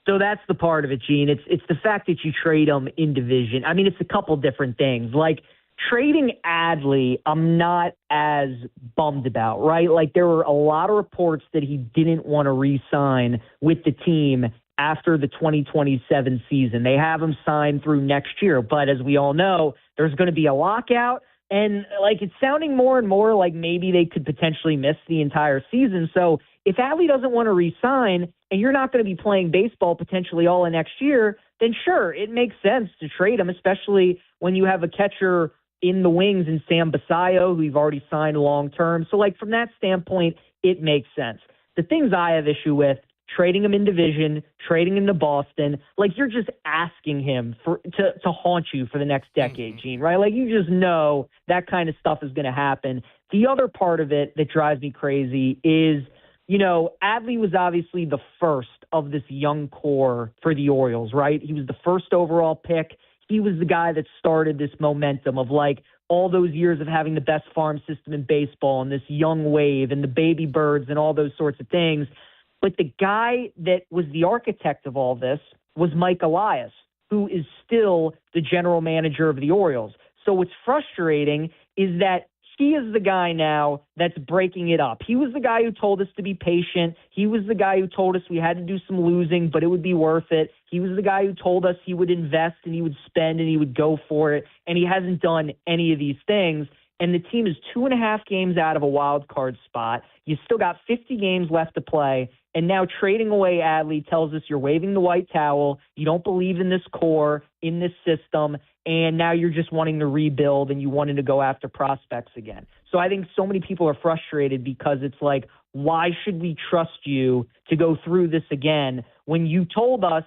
So that's the part of it, Gene. It's the fact that you trade him in division. I mean, it's a couple different things. Like, trading Adley, I'm not as bummed about, right? Like, there were a lot of reports that he didn't want to re-sign with the team after the 2027 season. They have him signed through next year, but as we all know, there's going to be a lockout, and like, it's sounding more and more like maybe they could potentially miss the entire season. So if Adley doesn't want to re-sign and you're not going to be playing baseball potentially all of next year, then sure, it makes sense to trade him, especially when you have a catcher in the wings in Sam Basayo, who you've already signed long-term. So, like, from that standpoint, it makes sense. The things I have issue with, trading him in division, trading him to Boston, like, you're just asking him to haunt you for the next decade, Gene, right? Like, you just know that kind of stuff is going to happen. The other part of it that drives me crazy is, Adley was obviously the first of this young core for the Orioles, right? He was the first overall pick. He was the guy that started this momentum of, like, all those years of having the best farm system in baseball and this young wave and the baby birds and all those sorts of things. But the guy that was the architect of all this was Mike Elias, who is still the general manager of the Orioles. So what's frustrating is that he is the guy now that's breaking it up. He was the guy who told us to be patient. He was the guy who told us we had to do some losing, but it would be worth it. He was the guy who told us he would invest and he would spend and he would go for it, and he hasn't done any of these things. And the team is 2.5 games out of a wild card spot. You still got 50 games left to play, and now trading away Adley tells us you're waving the white towel. You don't believe in this core, in this system, and now you're just wanting to rebuild and you wanted to go after prospects again. So I think so many people are frustrated because it's like, why should we trust you to go through this again when you told us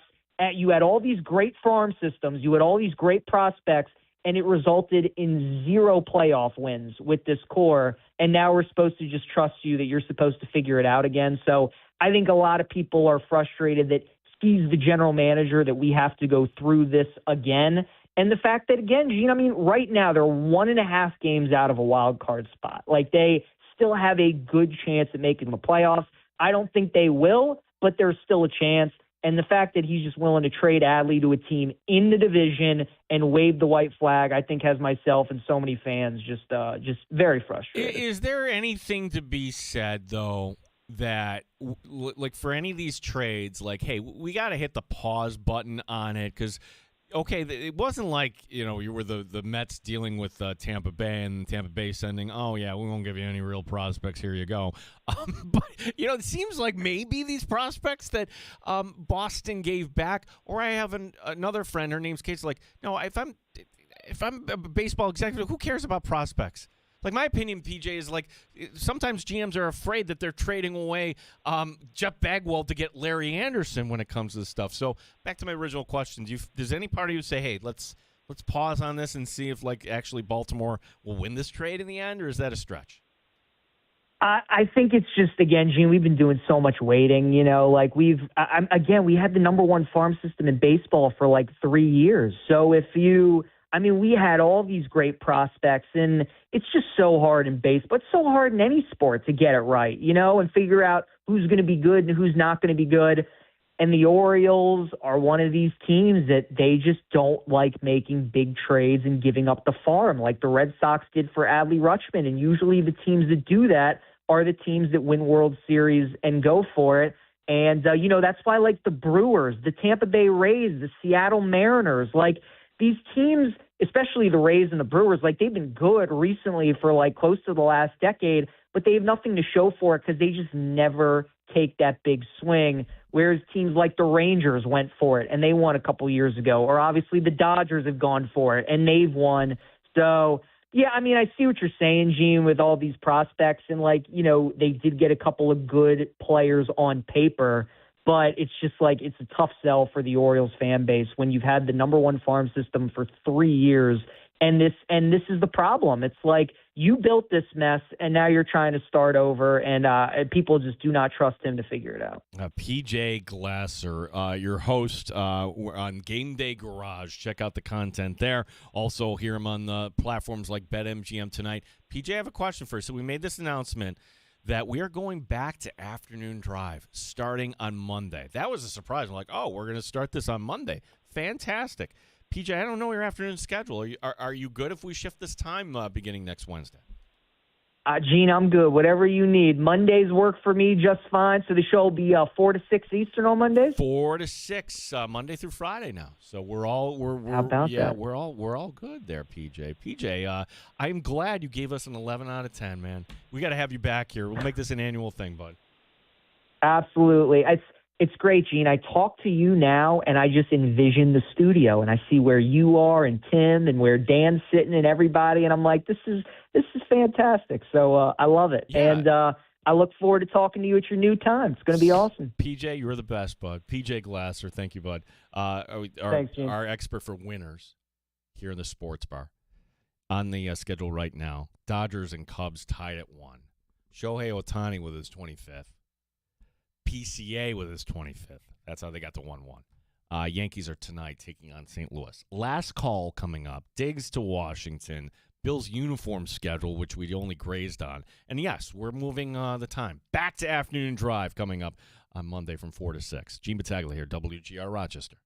you had all these great farm systems, you had all these great prospects, and it resulted in 0 playoff wins with this core, and now we're supposed to just trust you that you're supposed to figure it out again. So I think a lot of people are frustrated that he's the general manager, that we have to go through this again. And the fact that, again, Gene, I mean, right now they're 1.5 games out of a wild card spot. Like, they still have a good chance at making the playoffs. I don't think they will, but there's still a chance. And the fact that he's just willing to trade Adley to a team in the division and wave the white flag, I think has myself and so many fans just very frustrated. Is there anything to be said, though, that, like, for any of these trades, like, hey, we got to hit the pause button on it because, okay, it wasn't like, you were the Mets dealing with Tampa Bay and Tampa Bay sending, oh, yeah, we won't give you any real prospects. Here you go. But, it seems like maybe these prospects that Boston gave back, or I have another friend, her name's Kate, like, no, if I'm a baseball executive, who cares about prospects? Like, my opinion, PJ, is like sometimes GMs are afraid that they're trading away Jeff Bagwell to get Larry Anderson when it comes to this stuff. So back to my original question: does any part of you say, "Hey, let's pause on this and see if like actually Baltimore will win this trade in the end," or is that a stretch? I think it's just, again, Gene, we've been doing so much waiting, like we had the number 1 farm system in baseball for like 3 years. So we had all these great prospects, and it's just so hard in baseball. It's so hard in any sport to get it right, and figure out who's going to be good and who's not going to be good. And the Orioles are one of these teams that they just don't like making big trades and giving up the farm like the Red Sox did for Adley Rutschman. And usually the teams that do that are the teams that win World Series and go for it. And, that's why, like, the Brewers, the Tampa Bay Rays, the Seattle Mariners, like, these teams, especially the Rays and the Brewers, like, they've been good recently for, like, close to the last decade, but they have nothing to show for it because they just never take that big swing. Whereas teams like the Rangers went for it and they won a couple years ago, or obviously the Dodgers have gone for it and they've won. So, yeah, I mean, I see what you're saying, Gene, with all these prospects. And, like, you know, they did get a couple of good players on paper, but it's just like it's a tough sell for the Orioles fan base when you've had the number one farm system for 3 years. And this is the problem. It's like you built this mess, and now you're trying to start over, and people just do not trust him to figure it out. PJ Glasser, your host on Game Day Garage. Check out the content there. Also, hear him on the platforms like BetMGM tonight. PJ, I have a question for you. So we made this announcement that we are going back to afternoon drive starting on Monday. That was a surprise. I'm like, oh, we're going to start this on Monday. Fantastic. PJ, I don't know your afternoon schedule. Are you good if we shift this time beginning next Wednesday? Gene, I'm good. Whatever you need. Mondays work for me just fine. So the show will be 4 to 6 Eastern on Mondays. 4 to 6 Monday through Friday now. So we're all How about that? we're all good there, PJ. PJ, I'm glad you gave us an 11 out of 10, man. We got to have you back here. We'll make this an annual thing, bud. Absolutely. It's great, Gene. I talk to you now, and I just envision the studio, and I see where you are and Tim and where Dan's sitting and everybody, and I'm like, this is fantastic. So I love it, and I look forward to talking to you at your new time. It's going to be awesome. PJ, you're the best, bud. PJ Glasser, thank you, bud. Thanks, Gene. Our expert for winners here in the sports bar. On the schedule right now, Dodgers and Cubs tied at 1. Shohei Ohtani with his 25th. PCA with his 25th. That's how they got to 1-1. Yankees are tonight taking on St. Louis. Last call coming up. Diggs to Washington. Bill's uniform schedule, which we only grazed on. And, yes, we're moving the time. Back to afternoon drive coming up on Monday from 4 to 6. Gene Battaglia here, WGR Rochester.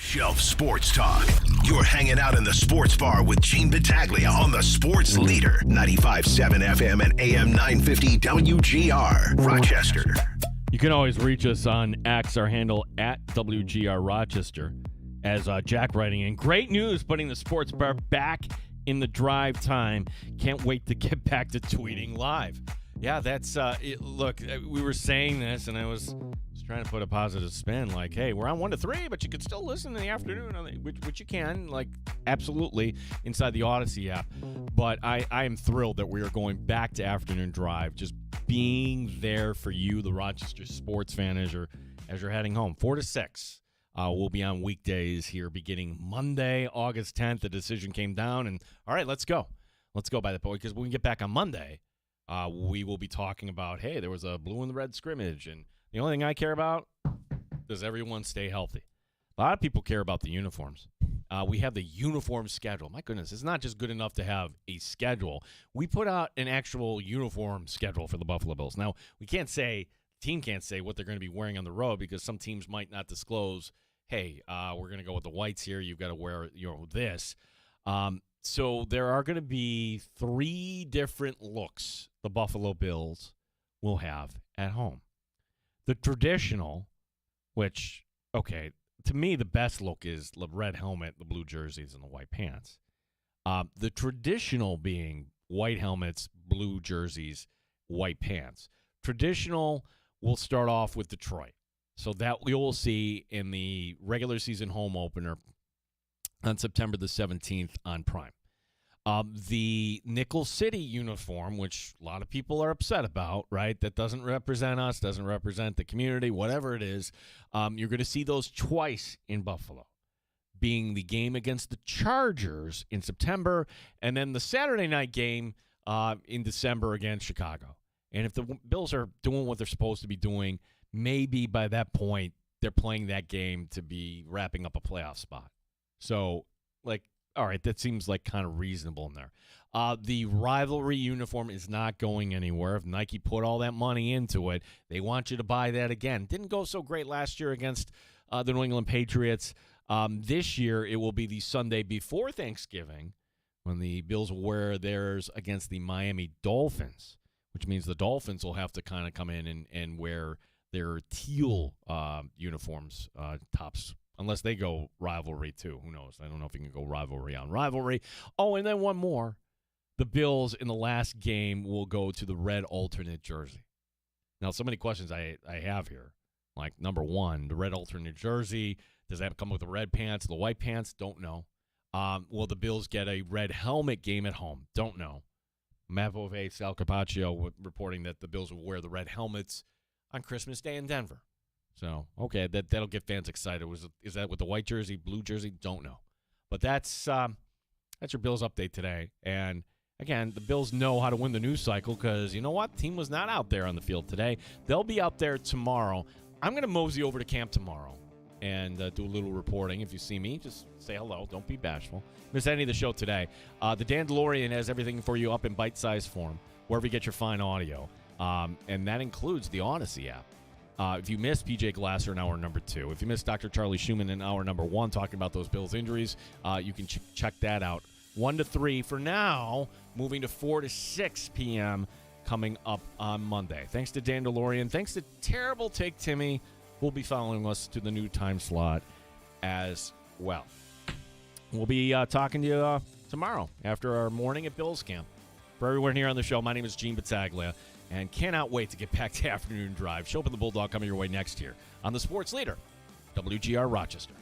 Shelf Sports Talk. You're hanging out in the sports bar with Gene Battaglia on the Sports Leader, 95.7 FM and AM 950 WGR, Rochester. You can always reach us on X, our handle at WGR Rochester. As Jack writing in, great news, putting the sports bar back in the drive time. Can't wait to get back to tweeting live. Yeah, that's look, we were saying this, and I was trying to put a positive spin, like, hey, we're on 1 to 3, but you can still listen in the afternoon, which you can, like, absolutely, inside the Odyssey app. But I am thrilled that we are going back to afternoon drive, just being there for you, the Rochester sports fan, as you're heading home. 4 to 6. We'll be on weekdays here beginning Monday, August 10th. The decision came down, and all right, let's go. Let's go by the point, because when we get back on Monday, we will be talking about, hey, there was a blue and the red scrimmage, and the only thing I care about, does everyone stay healthy? A lot of people care about the uniforms. We have the uniform schedule. My goodness, it's not just good enough to have a schedule. We put out an actual uniform schedule for the Buffalo Bills. Now, we can't say, the team can't say what they're going to be wearing on the road, because some teams might not disclose, hey, we're going to go with the whites here. You've got to wear this. So there are going to be 3 different looks the Buffalo Bills will have at home. The traditional, which, okay, to me, the best look is the red helmet, the blue jerseys, and the white pants. The traditional being white helmets, blue jerseys, white pants. Traditional will start off with Detroit. So that we will see in the regular season home opener on September the 17th on Prime. The Nickel City uniform, which a lot of people are upset about, right? That doesn't represent us, doesn't represent the community, whatever it is. You're going to see those twice in Buffalo, being the game against the Chargers in September, and then the Saturday night game in December against Chicago. And if the Bills are doing what they're supposed to be doing, maybe by that point they're playing that game to be wrapping up a playoff spot. So, like, all right, that seems like kind of reasonable in there. The rivalry uniform is not going anywhere. If Nike put all that money into it, they want you to buy that again. Didn't go so great last year against the New England Patriots. This year, it will be the Sunday before Thanksgiving when the Bills will wear theirs against the Miami Dolphins, which means the Dolphins will have to kind of come in and wear their teal uniforms, tops, unless they go rivalry too. Who knows? I don't know if you can go rivalry on rivalry. Oh, and then one more. The Bills in the last game will go to the red alternate jersey. Now, so many questions I have here. Like, number one, the red alternate jersey, does that come with the red pants, the white pants? Don't know. Will the Bills get a red helmet game at home? Don't know. Matt Bove, Sal Capaccio reporting that the Bills will wear the red helmets on Christmas Day in Denver. So, okay, that'll get fans excited. Is that with the white jersey, blue jersey? Don't know. But that's your Bills update today. And, again, the Bills know how to win the news cycle because, you know what? Team was not out there on the field today. They'll be out there tomorrow. I'm going to mosey over to camp tomorrow and do a little reporting. If you see me, just say hello. Don't be bashful. Miss any of the show today. The Dan DeLorean has everything for you up in bite-sized form, wherever you get your fine audio. And that includes the Odyssey app. If you missed PJ Glasser in hour number 2, if you missed Dr. Charlie Schumann in hour number 1 talking about those Bills injuries, you can check that out. 1 to 3 for now, moving to 4 to 6 p.m. coming up on Monday. Thanks to Dan DeLorean. Thanks to Terrible Take Timmy, who'll be following us to the new time slot as well. We'll be talking to you tomorrow after our morning at Bills camp. For everyone here on the show, my name is Gene Battaglia. And cannot wait to get back to afternoon drive. Show up in the Bulldog coming your way next year on the Sports Leader, WGR Rochester.